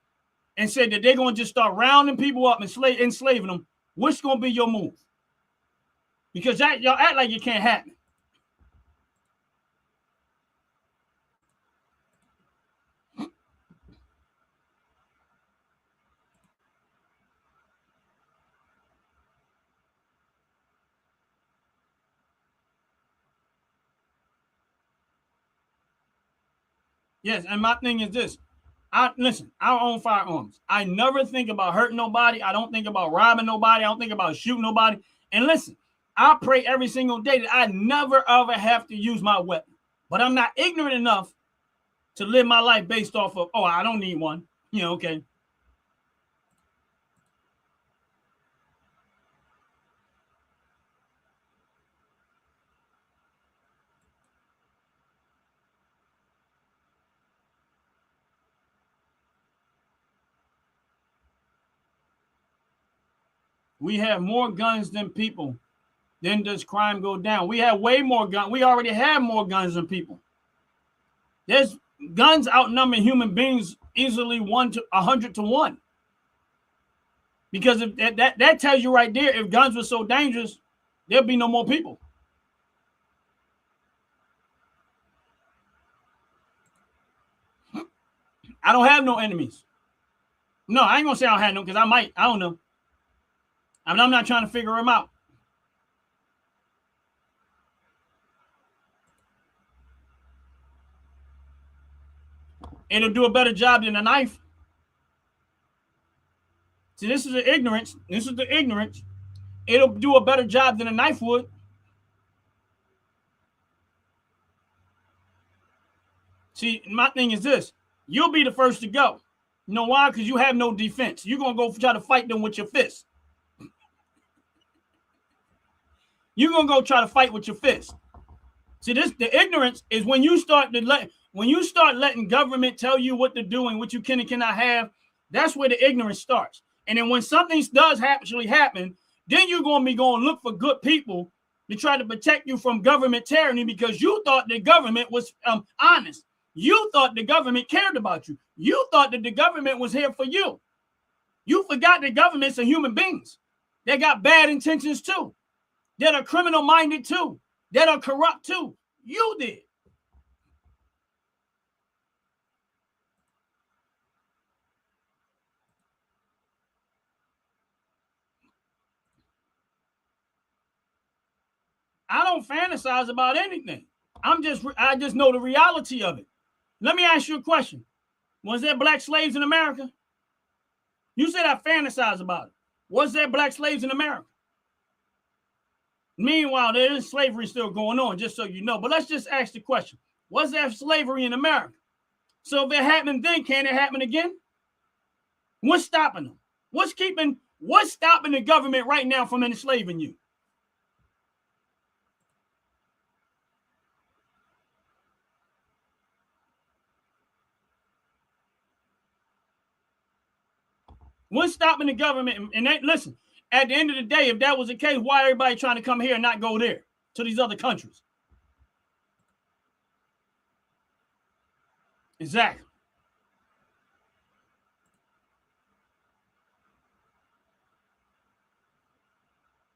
and said that they're going to just start rounding people up and enslaving them, what's going to be your move? Because y'all act like it can't happen. Yes, and my thing is this. Listen, I own firearms. I never think about hurting nobody. I don't think about robbing nobody. I don't think about shooting nobody. And listen, I pray every single day that I never ever have to use my weapon. But I'm not ignorant enough to live my life based off of, oh, I don't need one. You know, okay. We have more guns than people. Then does crime go down? We have way more guns. We already have more guns than people. There's guns outnumber human beings easily 100 to 1. Because if that tells you right there, if guns were so dangerous, there'd be no more people. I don't have no enemies. No, I ain't gonna say I don't have no because I might. I don't know. I mean, I'm not trying to figure them out. It'll do a better job than a knife. See, this is the ignorance. This is the ignorance. It'll do a better job than a knife would. See, my thing is this. You'll be the first to go. You know why? Because you have no defense. You're going to go try to fight them with your fist. You're going to go try to fight with your fist. See, the ignorance is when you start letting government tell you what to do and what you can and cannot have, that's where the ignorance starts. And then when something does actually happen, then you're going to be going to look for good people to try to protect you from government tyranny because you thought the government was honest. You thought the government cared about you. You thought that the government was here for you. You forgot that governments are human beings. They got bad intentions too. That are criminal minded too. That are corrupt too. You did. I don't fantasize about anything. I just know the reality of it. Let me ask you a question. Was there black slaves in America? You said I fantasize about it. Was there black slaves in America? Meanwhile, there is slavery still going on, just so you know. But let's just ask the question. Was there slavery in America? So if it happened then, can it happen again? What's stopping them? What's stopping the government right now from enslaving you? What's stopping the government? And listen, at the end of the day, if that was the case, why everybody trying to come here and not go there to these other countries? Exactly.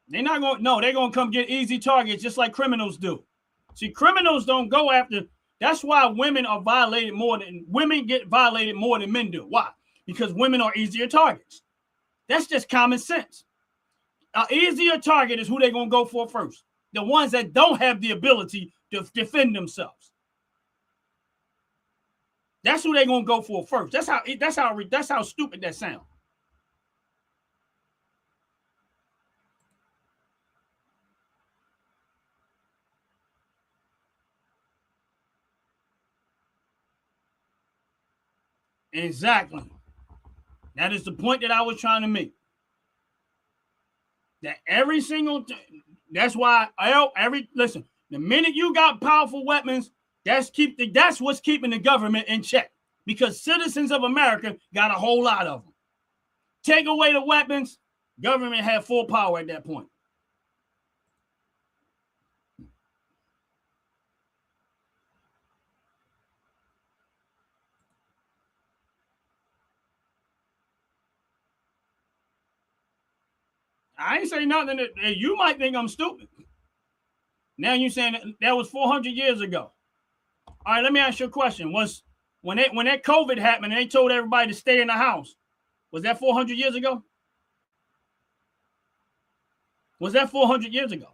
They're not going. No, they're going to come get easy targets just like criminals do. See, criminals don't go after. That's why women are violated more than women get violated more than men do. Why? Because women are easier targets. That's just common sense. An easier target is who they're going to go for first. The ones that don't have the ability to defend themselves. That's who they're going to go for first. That's how stupid that sounds. Exactly. That is the point that I was trying to make. That every single that's why listen, the minute you got powerful weapons, that's what's keeping the government in check. Because citizens of America got a whole lot of them. Take away the weapons, government had full power at that point. I ain't saying nothing that you might think I'm stupid. Now you're saying that was 400 years ago. All right, let me ask you a question. When that COVID happened and they told everybody to stay in the house, was that 400 years ago? Was that 400 years ago?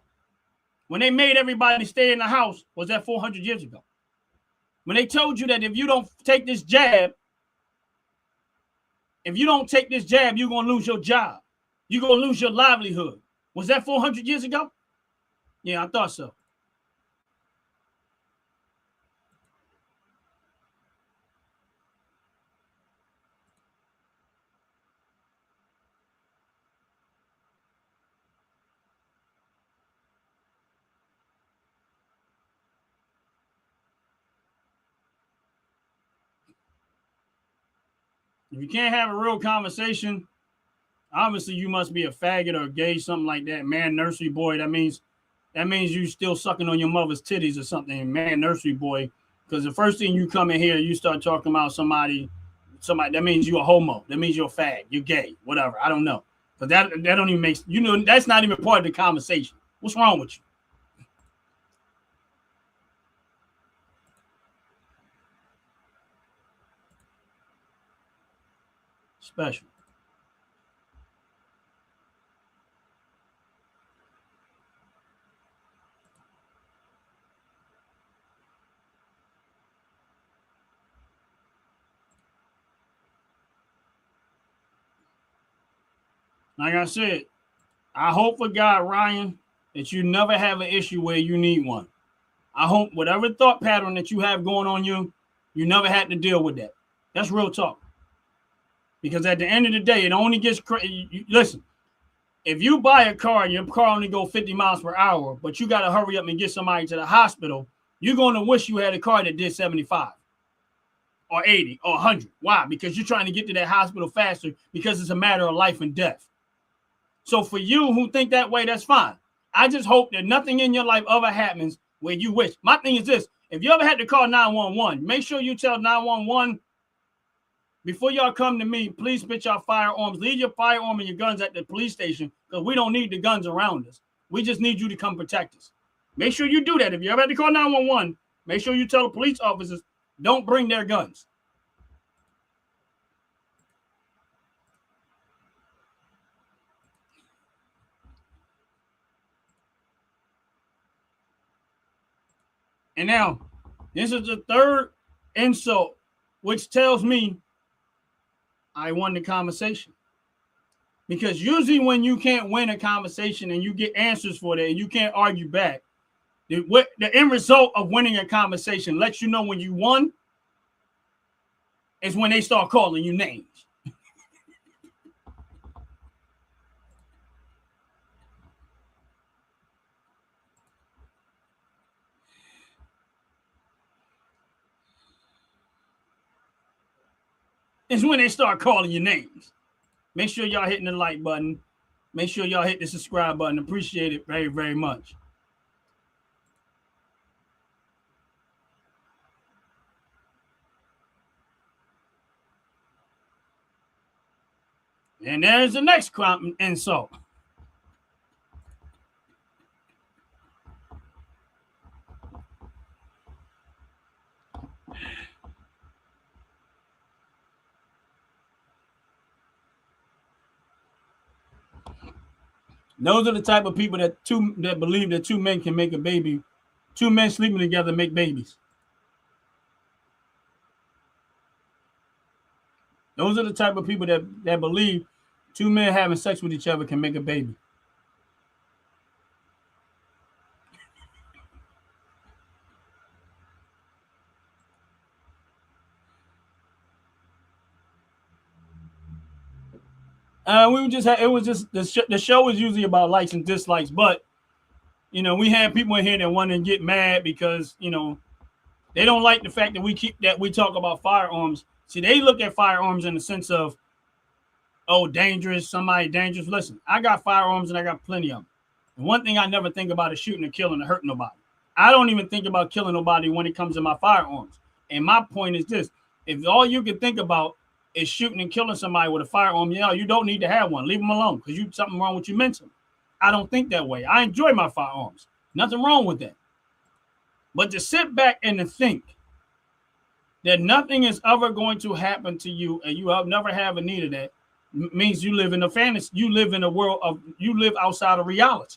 When they made everybody stay in the house, was that 400 years ago? When they told you that if you don't take this jab, you're going to lose your job. You're going to lose your livelihood. Was that 400 years ago? Yeah, I thought so. If you can't have a real conversation, obviously you must be a faggot or gay, something like that. Man, nursery boy, that means you still sucking on your mother's titties or something. Man, nursery boy, because the first thing you come in here, you start talking about somebody, that means you're a homo. That means you're a fag. You're gay, whatever. I don't know. But that don't even make, that's not even part of the conversation. What's wrong with you? Special. Like I said, I hope for God, Ryan, that you never have an issue where you need one. I hope whatever thought pattern that you have going on you never had to deal with that. That's real talk. Because at the end of the day, it only gets crazy. Listen, if you buy a car and your car only go 50 miles per hour, but you got to hurry up and get somebody to the hospital, you're going to wish you had a car that did 75 or 80 or 100. Why? Because you're trying to get to that hospital faster because it's a matter of life and death. So for you who think that way, that's fine. I just hope that nothing in your life ever happens where you wish. My thing is this. If you ever had to call 911, make sure you tell 911, before y'all come to me, please put your firearms. Leave your firearm and your guns at the police station because we don't need the guns around us. We just need you to come protect us. Make sure you do that. If you ever had to call 911, make sure you tell the police officers, don't bring their guns. And now, this is the third insult, which tells me I won the conversation. Because usually when you can't win a conversation and you get answers for that and you can't argue back, the end result of winning a conversation lets you know when you won is when they start calling you names. It's when they start calling you names. Make sure y'all hitting the like button. Make sure y'all hit the subscribe button. Appreciate it very, very much. And there's the next insult. Those are the type of people that believe that two men can make a baby. Two men sleeping together make babies. Those are the type of people that believe two men having sex with each other can make a baby. It was just the show was usually about likes and dislikes, but we had people in here that want to get mad because they don't like the fact that we talk about firearms. See, they look at firearms in the sense of, oh, dangerous, somebody dangerous. Listen, I got firearms and I got plenty of them. And one thing I never think about is shooting or killing or hurting nobody. I don't even think about killing nobody when it comes to my firearms. And my point is this: if all you can think about is shooting and killing somebody with a firearm, you don't need to have one. Leave them alone because something wrong with you mentally. I don't think that way. I enjoy my firearms. Nothing wrong with that. But to sit back and to think that nothing is ever going to happen to you and you have never have a need of that means you live in a fantasy. You live in a world you live outside of reality.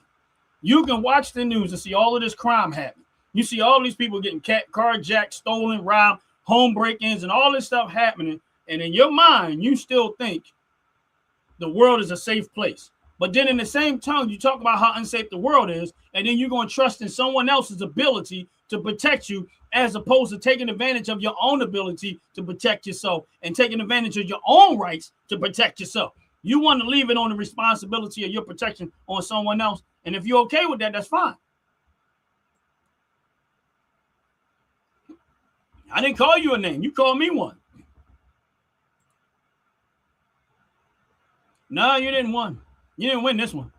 You can watch the news and see all of this crime happen. You see all these people getting carjacked, stolen, robbed, home break-ins, and all this stuff happening. And in your mind, you still think the world is a safe place. But then in the same tongue, you talk about how unsafe the world is, and then you're going to trust in someone else's ability to protect you as opposed to taking advantage of your own ability to protect yourself and taking advantage of your own rights to protect yourself. You want to leave it on the responsibility of your protection on someone else. And if you're okay with that, that's fine. I didn't call you a name. You called me one. No, you didn't win. You didn't win this one.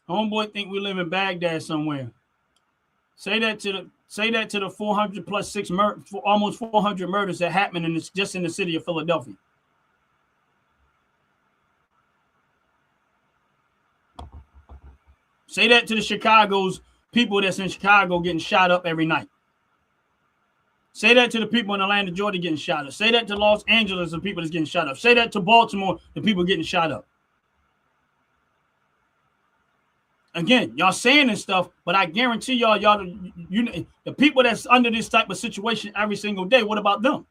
Homeboy think we live in Baghdad somewhere. Say that to the 400 plus almost 400 murders that happened just in the city of Philadelphia. Say that to the Chicago's people that's in Chicago getting shot up every night. Say that to the people in Atlanta, Georgia getting shot up. Say that to Los Angeles, the people that's getting shot up. Say that to Baltimore, the people getting shot up. Again, y'all saying this stuff, but I guarantee y'all, the people that's under this type of situation every single day, what about them?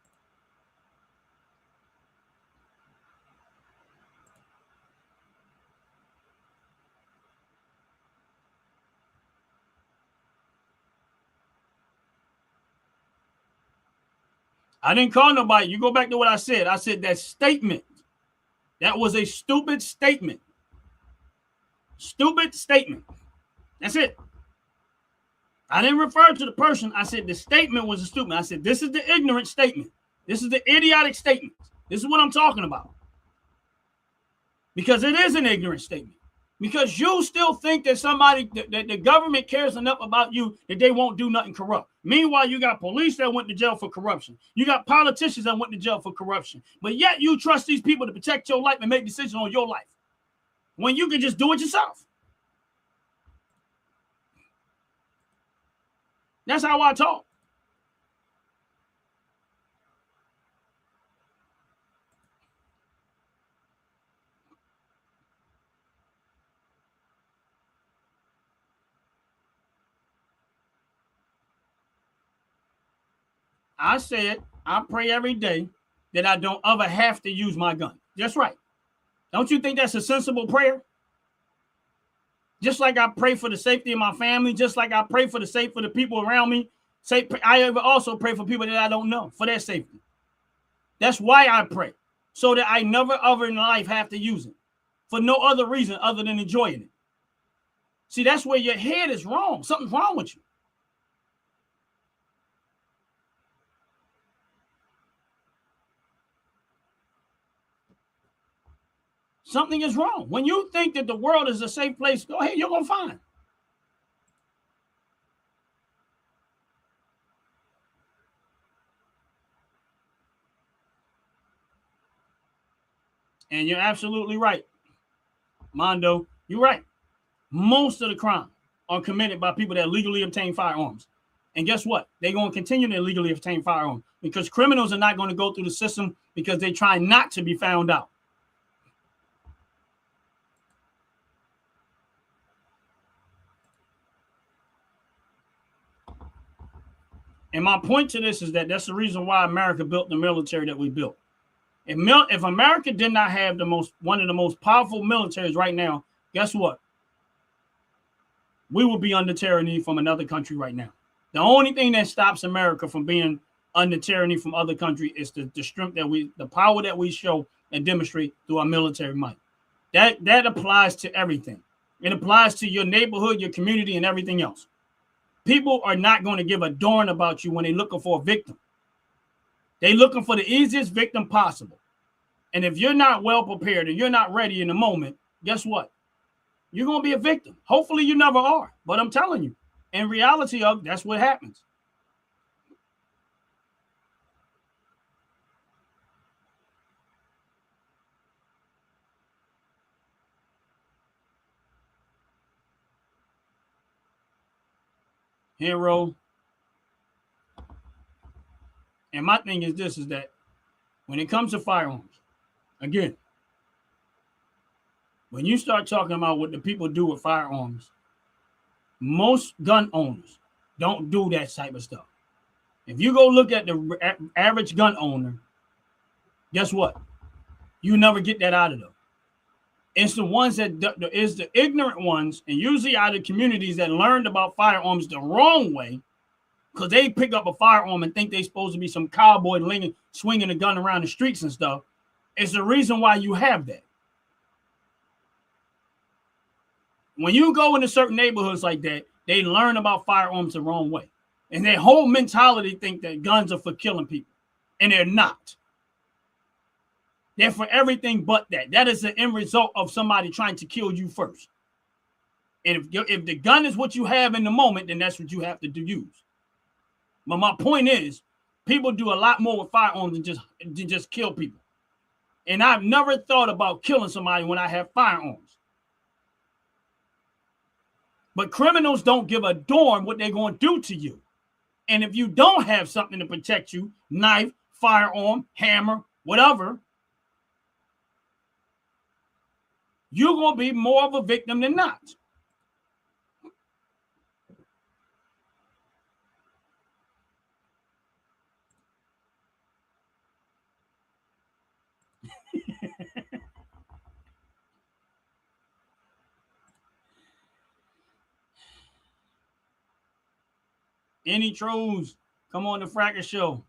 I didn't call nobody. You go back to what I said. I said that statement. That was a stupid statement. Stupid statement. That's it. I didn't refer to the person. I said the statement was a stupid. I said this is the ignorant statement. This is the idiotic statement. This is what I'm talking about. Because it is an ignorant statement. Because you still think that that the government cares enough about you that they won't do nothing corrupt. Meanwhile, you got police that went to jail for corruption. You got politicians that went to jail for corruption. But yet you trust these people to protect your life and make decisions on your life when you can just do it yourself. That's how I talk. I said I pray every day that I don't ever have to use my gun. That's right. Don't you think that's a sensible prayer? Just like I pray for the safety of my family, just like I pray for the safety for the people around me, I also pray for people that I don't know, for their safety. That's why I pray, so that I never ever in life have to use it for no other reason other than enjoying it. See, that's where your head is wrong. Something's wrong with you. Something is wrong. When you think that the world is a safe place, go ahead, you're going to find. And you're absolutely right. Mondo, you're right. Most of the crime are committed by people that legally obtain firearms. And guess what? They're going to continue to illegally obtain firearms because criminals are not going to go through the system because they try not to be found out. And my point to this is that that's the reason why America built the military that we built. If America did not have one of the most powerful militaries right now, guess what? We would be under tyranny from another country right now. The only thing that stops America from being under tyranny from other countries is the strength the power that we show and demonstrate through our military might. That applies to everything. It applies to your neighborhood, your community, and everything else. People are not going to give a darn about you when they're looking for a victim. They're looking for the easiest victim possible. And if you're not well prepared and you're not ready in the moment, guess what? You're going to be a victim. Hopefully you never are. But I'm telling you, in reality, that's what happens. Hero. And my thing is this, is that when it comes to firearms, again, when you start talking about what the people do with firearms, most gun owners don't do that type of stuff. If you go look at the average gun owner, guess what? You never get that out of them. It's the ones that is the ignorant ones, and usually out of communities that learned about firearms the wrong way, because they pick up a firearm and think they're supposed to be some cowboy swinging a gun around the streets and stuff. It's the reason why you have that. When you go into certain neighborhoods like that, they learn about firearms the wrong way. And their whole mentality think that guns are for killing people. And they're not. They're for everything but that. That is the end result of somebody trying to kill you first. And if the gun is what you have in the moment, then that's what you have to use. But my point is, people do a lot more with firearms than just kill people. And I've never thought about killing somebody when I have firearms. But criminals don't give a darn what they're going to do to you. And if you don't have something to protect you, knife, firearm, hammer, whatever, you're going to be more of a victim than not. Any trolls, come on the Fracker Show.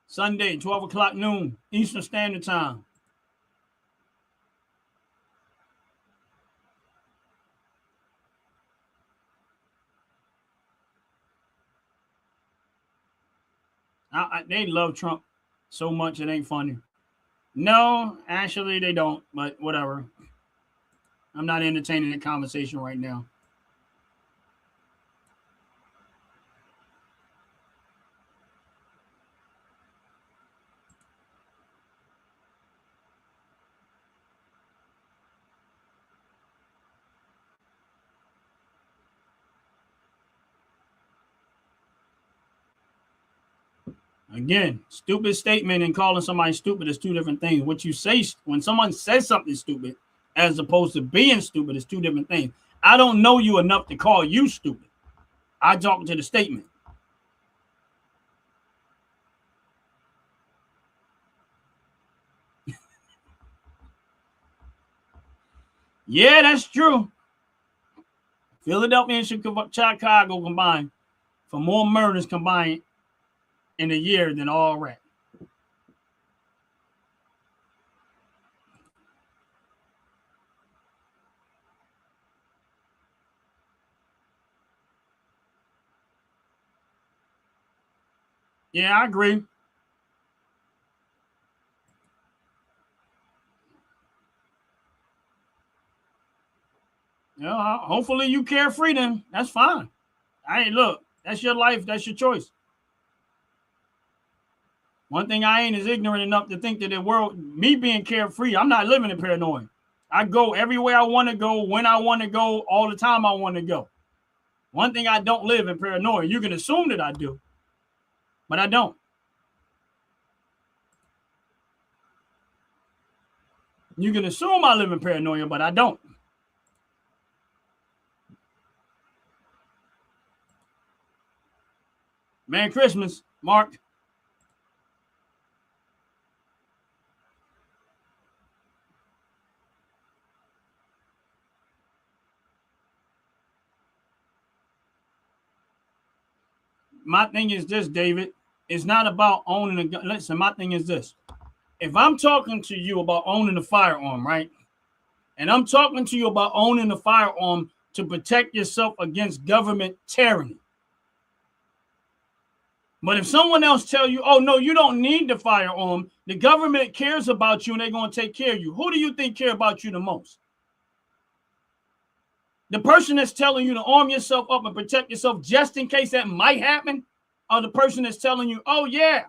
Sunday, 12 o'clock noon, Eastern Standard Time. They love Trump so much it ain't funny. No, actually they don't, but whatever. I'm not entertaining the conversation right now. Again, stupid statement and calling somebody stupid is two different things. What you say when someone says something stupid as opposed to being stupid is two different things. I don't know you enough to call you stupid. I talk to the statement. Yeah, that's true. Philadelphia and Chicago combined for more murders combined in a year than all Iraq. Yeah, I agree. You know, hopefully you carefree then. That's fine. I ain't look. That's your life. That's your choice. One thing I ain't is ignorant enough to think that the world, me being carefree, I'm not living in paranoia. I go everywhere I want to go, when I want to go, all the time I want to go. One thing I don't live in paranoia. You can assume that I do, but I don't. You can assume I live in paranoia, but I don't. Merry Christmas, Mark. My thing is this, David. It's not about owning a gun. Listen, my thing is this. If I'm talking to you about owning a firearm, right? And I'm talking to you about owning a firearm to protect yourself against government tyranny. But if someone else tell you, oh, no, you don't need the firearm, the government cares about you and they're going to take care of you. Who do you think care about you the most? The person that's telling you to arm yourself up and protect yourself just in case that might happen, or the person that's telling you, oh, yeah,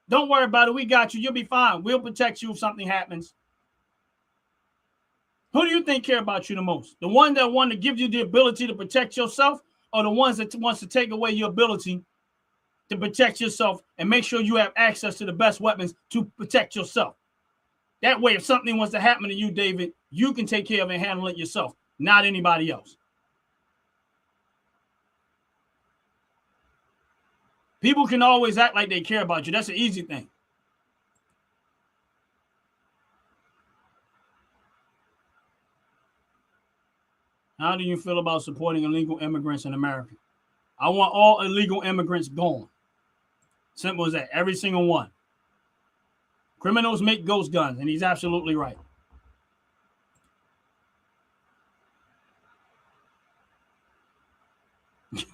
don't worry about it. We got you. You'll be fine. We'll protect you if something happens. Who do you think care about you the most? The one that want to give you the ability to protect yourself, or the ones that wants to take away your ability to protect yourself and make sure you have access to the best weapons to protect yourself? That way, if something wants to happen to you, David, you can take care of it and handle it yourself, not anybody else. People can always act like they care about you. That's an easy thing. How do you feel about supporting illegal immigrants in America? I want all illegal immigrants gone. Simple as that. Every single one. Criminals make ghost guns, and he's absolutely right.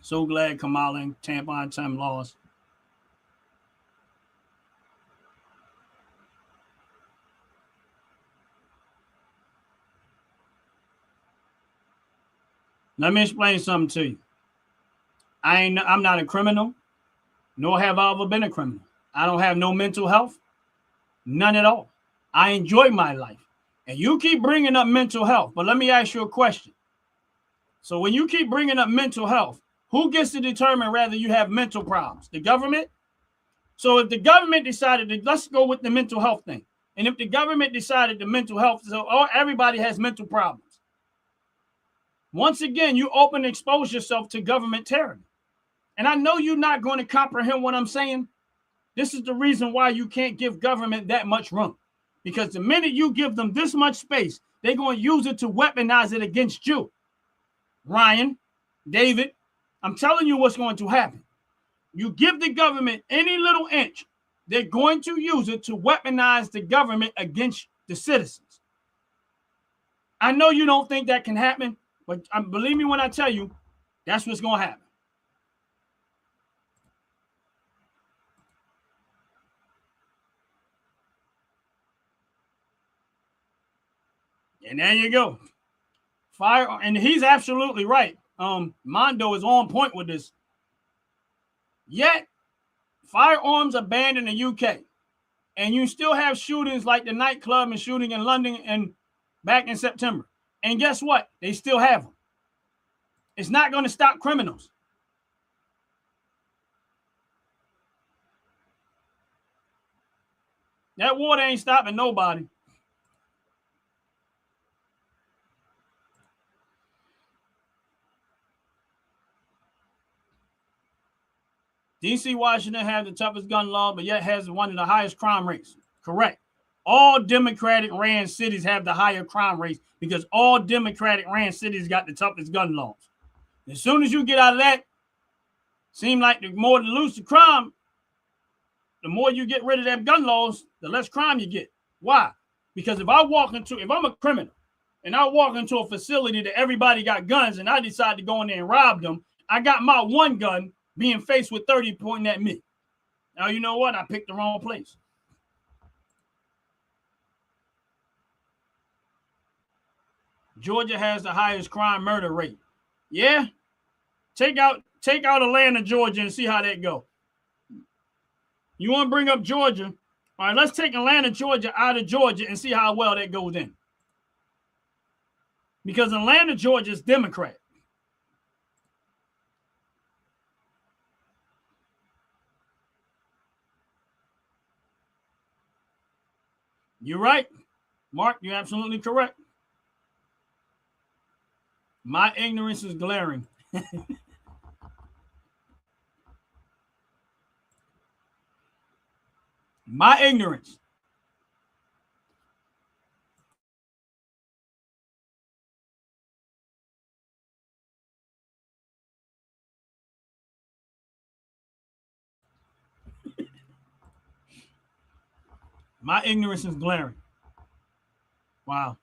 So glad Kamala and Tampon Tim lost. Let me explain something to you. I'm not a criminal, nor have I ever been a criminal. I don't have no mental health, none at all. I enjoy my life. And you keep bringing up mental health, but let me ask you a question. So when you keep bringing up mental health, who gets to determine whether you have mental problems? The government? So if the government decided to, let's go with the mental health thing. And if the government decided the mental health, so everybody has mental problems. Once again, you open and expose yourself to government tyranny. And I know you're not going to comprehend what I'm saying. This is the reason why you can't give government that much room. Because the minute you give them this much space, they're going to use it to weaponize it against you. Ryan, David, I'm telling you what's going to happen. You give the government any little inch, they're going to use it to weaponize the government against the citizens. I know you don't think that can happen, but believe me when I tell you, that's what's going to happen. And there you go. Fire, and he's absolutely right. Mondo is on point with this. Yet, firearms are banned in the UK. And you still have shootings like the nightclub and shooting in London and back in September. And guess what? They still have them. It's not going to stop criminals. That water ain't stopping nobody. DC, Washington has the toughest gun law, but yet has one of the highest crime rates. Correct. All Democratic ran cities have the higher crime rates because all Democratic ran cities got the toughest gun laws. As soon as you get out of that, seem like the more to lose the crime, the more you get rid of them gun laws, the less crime you get. Why? Because if I'm a criminal and I walk into a facility that everybody got guns and I decide to go in there and rob them, I got my one gun being faced with 30 pointing at me. Now, you know what? I picked the wrong place. Georgia has the highest crime murder rate. Yeah? Take out Atlanta, Georgia, and see how that go. You want to bring up Georgia? All right, let's take Atlanta, Georgia out of Georgia and see how well that goes in. Because Atlanta, Georgia is Democrat. You're right. Mark, you're absolutely correct. My ignorance is glaring. My ignorance. My ignorance is glaring. Wow.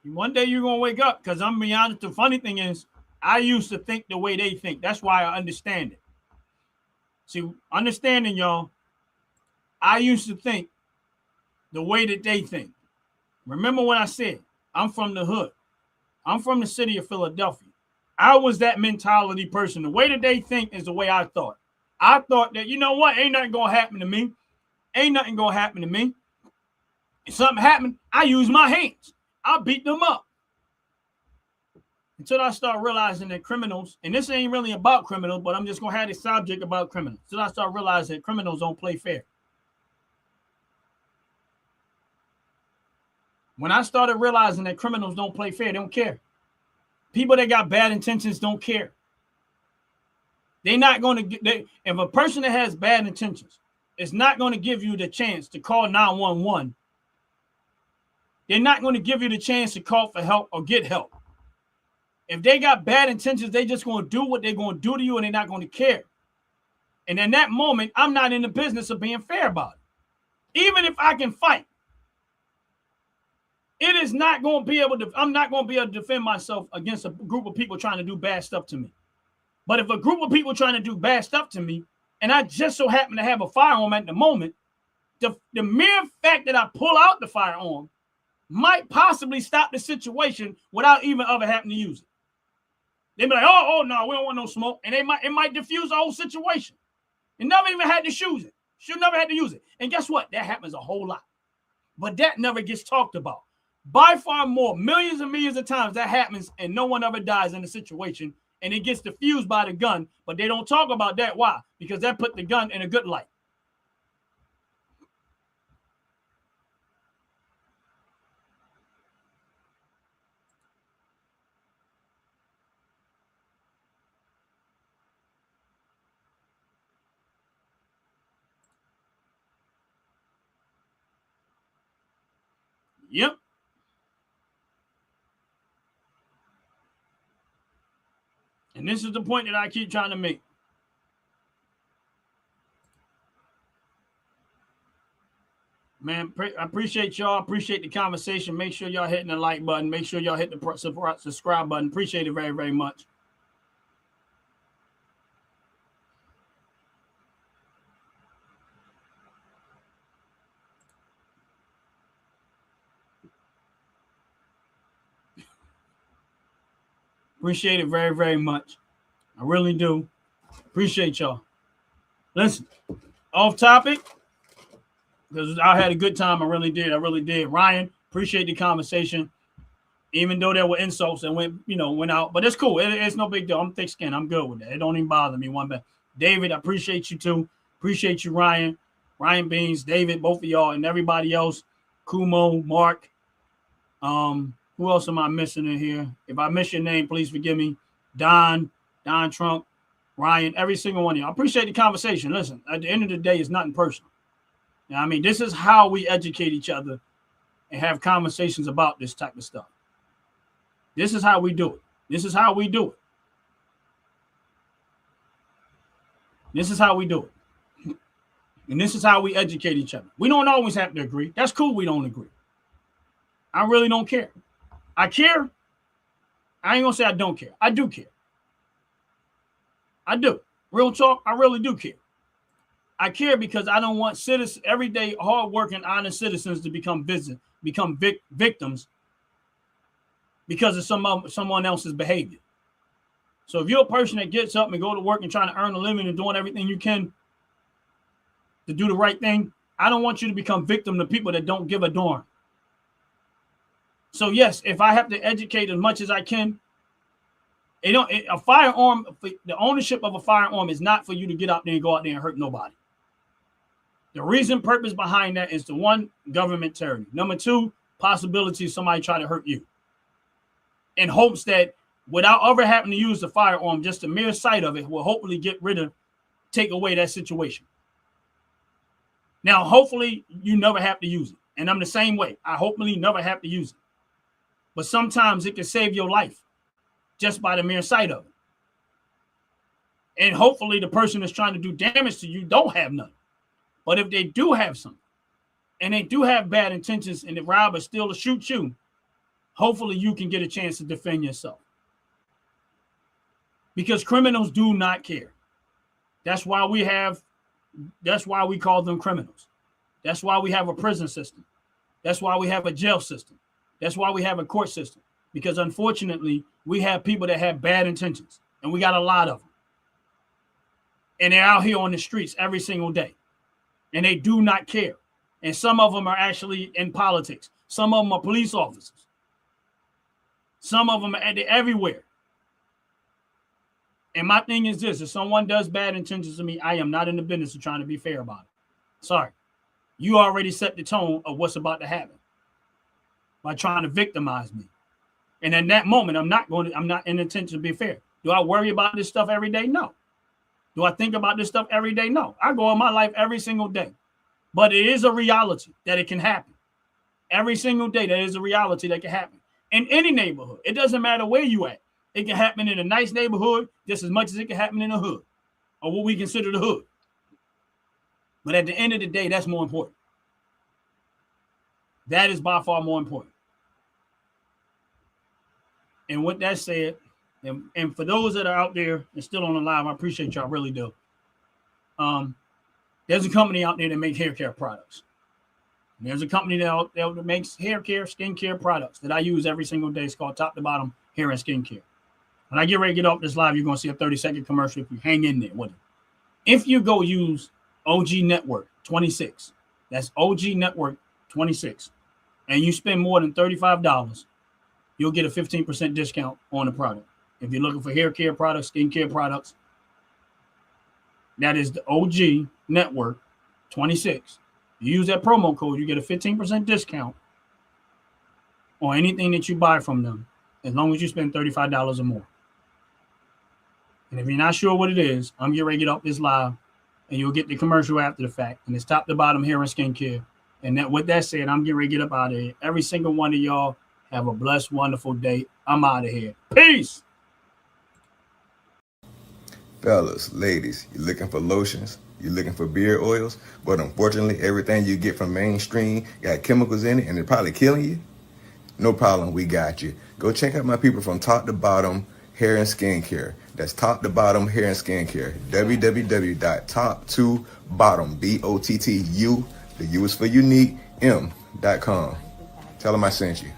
One day you're going to wake up, because I'm going to be honest, the funny thing is, I used to think the way they think. That's why I understand it. See, understanding, y'all, I used to think the way that they think. Remember what I said? I'm from the hood. I'm from the city of Philadelphia. I was that mentality person. The way that they think is the way I thought. I thought that, you know what? Ain't nothing going to happen to me. Ain't nothing going to happen to me. If something happened, I use my hands. I'll beat them up. Until I start realizing that criminals, and this ain't really about criminals, but I'm just going to have this subject about criminals. Until I start realizing that criminals don't play fair. When I started realizing that criminals don't play fair, they don't care. People that got bad intentions don't care. They're not going to get, if a person that has bad intentions is not going to give you the chance to call 911, they're not going to give you the chance to call for help or get help. If they got bad intentions, they just going to do what they're going to do to you and they're not going to care. And in that moment, I'm not in the business of being fair about it. Even if I can fight, it is not going to be able to, I'm not going to be able to defend myself against a group of people trying to do bad stuff to me. But if a group of people trying to do bad stuff to me, and I just so happen to have a firearm at the moment, the mere fact that I pull out the firearm might possibly stop the situation without even ever having to use it. They be like, oh no, we don't want no smoke. And it might diffuse the whole situation. And never even had to use it. Should never had to use it. And guess what? That happens a whole lot. But that never gets talked about. By far more, millions and millions of times that happens and no one ever dies in the situation and it gets diffused by the gun. But they don't talk about that. Why? Because that put the gun in a good light. Yep. And this is the point that I keep trying to make. Man, I appreciate y'all. Appreciate the conversation. Make sure y'all hitting the like button. Make sure y'all hit the subscribe button. Appreciate it very, very much. Appreciate it very, very much. I really do. Appreciate y'all. Listen, off topic, because I had a good time. I really did. Ryan, appreciate the conversation. Even though there were insults and went out. But it's cool. It's no big deal. I'm thick-skinned. I'm good with that. It don't even bother me one bit. David, I appreciate you too. Appreciate you, Ryan. Ryan Beans, David, both of y'all, and everybody else. Kumo, Mark. Who else am I missing in here? If I miss your name, please forgive me. Don Trump, Ryan, every single one of y'all. I appreciate the conversation. Listen, at the end of the day, it's nothing personal. You know what I mean? This is how we educate each other and have conversations about this type of stuff. This is how we do it. This is how we do it. This is how we do it. And this is how we educate each other. We don't always have to agree. That's cool. We don't agree. I really don't care. I care. I ain't gonna say I don't care. I do care. I do. Real talk, I really do care. I care because I don't want citizens, everyday, hardworking, honest citizens to become victims because of someone else's behavior. So if you're a person that gets up and go to work and trying to earn a living and doing everything you can to do the right thing, I don't want you to become victim to people that don't give a darn. So yes, if I have to educate as much as I can, a firearm, the ownership of a firearm is not for you to get out there and go out there and hurt nobody. The reason, purpose behind that is to one, government tyranny. Number two, possibility of somebody try to hurt you. In hopes that without ever having to use the firearm, just the mere sight of it will hopefully take away that situation. Now, hopefully you never have to use it. And I'm the same way. I hopefully never have to use it. But sometimes it can save your life just by the mere sight of it. And hopefully the person that's trying to do damage to you don't have none. But if they do have something, and they do have bad intentions, and the robber still to shoot you, hopefully you can get a chance to defend yourself. Because criminals do not care. That's why we call them criminals. That's why we have a prison system. That's why we have a jail system. That's why we have a court system. Because unfortunately, we have people that have bad intentions, and we got a lot of them. And they're out here on the streets every single day, and they do not care. And some of them are actually in politics. Some of them are police officers. Some of them are everywhere. And my thing is this: if someone does bad intentions to me, I am not in the business of trying to be fair about it. Sorry. You already set the tone of what's about to happen by trying to victimize me. And in that moment, I'm not in intention to be fair. Do I worry about this stuff every day? No. Do I think about this stuff every day? No. I go in my life every single day. But it is a reality that it can happen. Every single day, there is a reality that can happen. In any neighborhood. It doesn't matter where you at. It can happen in a nice neighborhood just as much as it can happen in a hood, or what we consider the hood. But at the end of the day, that's more important. That is by far more important. And with that said, and for those that are out there and still on the live, I appreciate y'all, really do. There's a company out there that makes hair care products. And there's a company that makes hair care, skin care products that I use every single day. It's called Top to Bottom Hair and Skin Care. When I get ready to get off this live, you're going to see a 30-second commercial if you hang in there with it. If you go use OG Network 26, that's OG Network 26, and you spend more than $35, you'll get a 15% discount on the product. If you're looking for hair care products, skin care products, that is the OG Network 26. You use that promo code, you get a 15% discount on anything that you buy from them, as long as you spend $35 or more. And if you're not sure what it is, I'm getting ready to get off this live, and you'll get the commercial after the fact. And it's Top to Bottom Hair and Skin Care. And that, with that said, I'm getting ready to get up out of here. Every single one of y'all have a blessed, wonderful day. I'm out of here. Peace. Fellas, ladies, you're looking for lotions, you're looking for beard oils, but unfortunately, everything you get from mainstream got chemicals in it, and they're probably killing you. No problem, we got you. Go check out my people from Top to Bottom Hair and Skin Care. That's Top to Bottom Hair and Skin Care. www.top2bottom, BOTTU, the U is for unique, M.com. Tell them I sent you.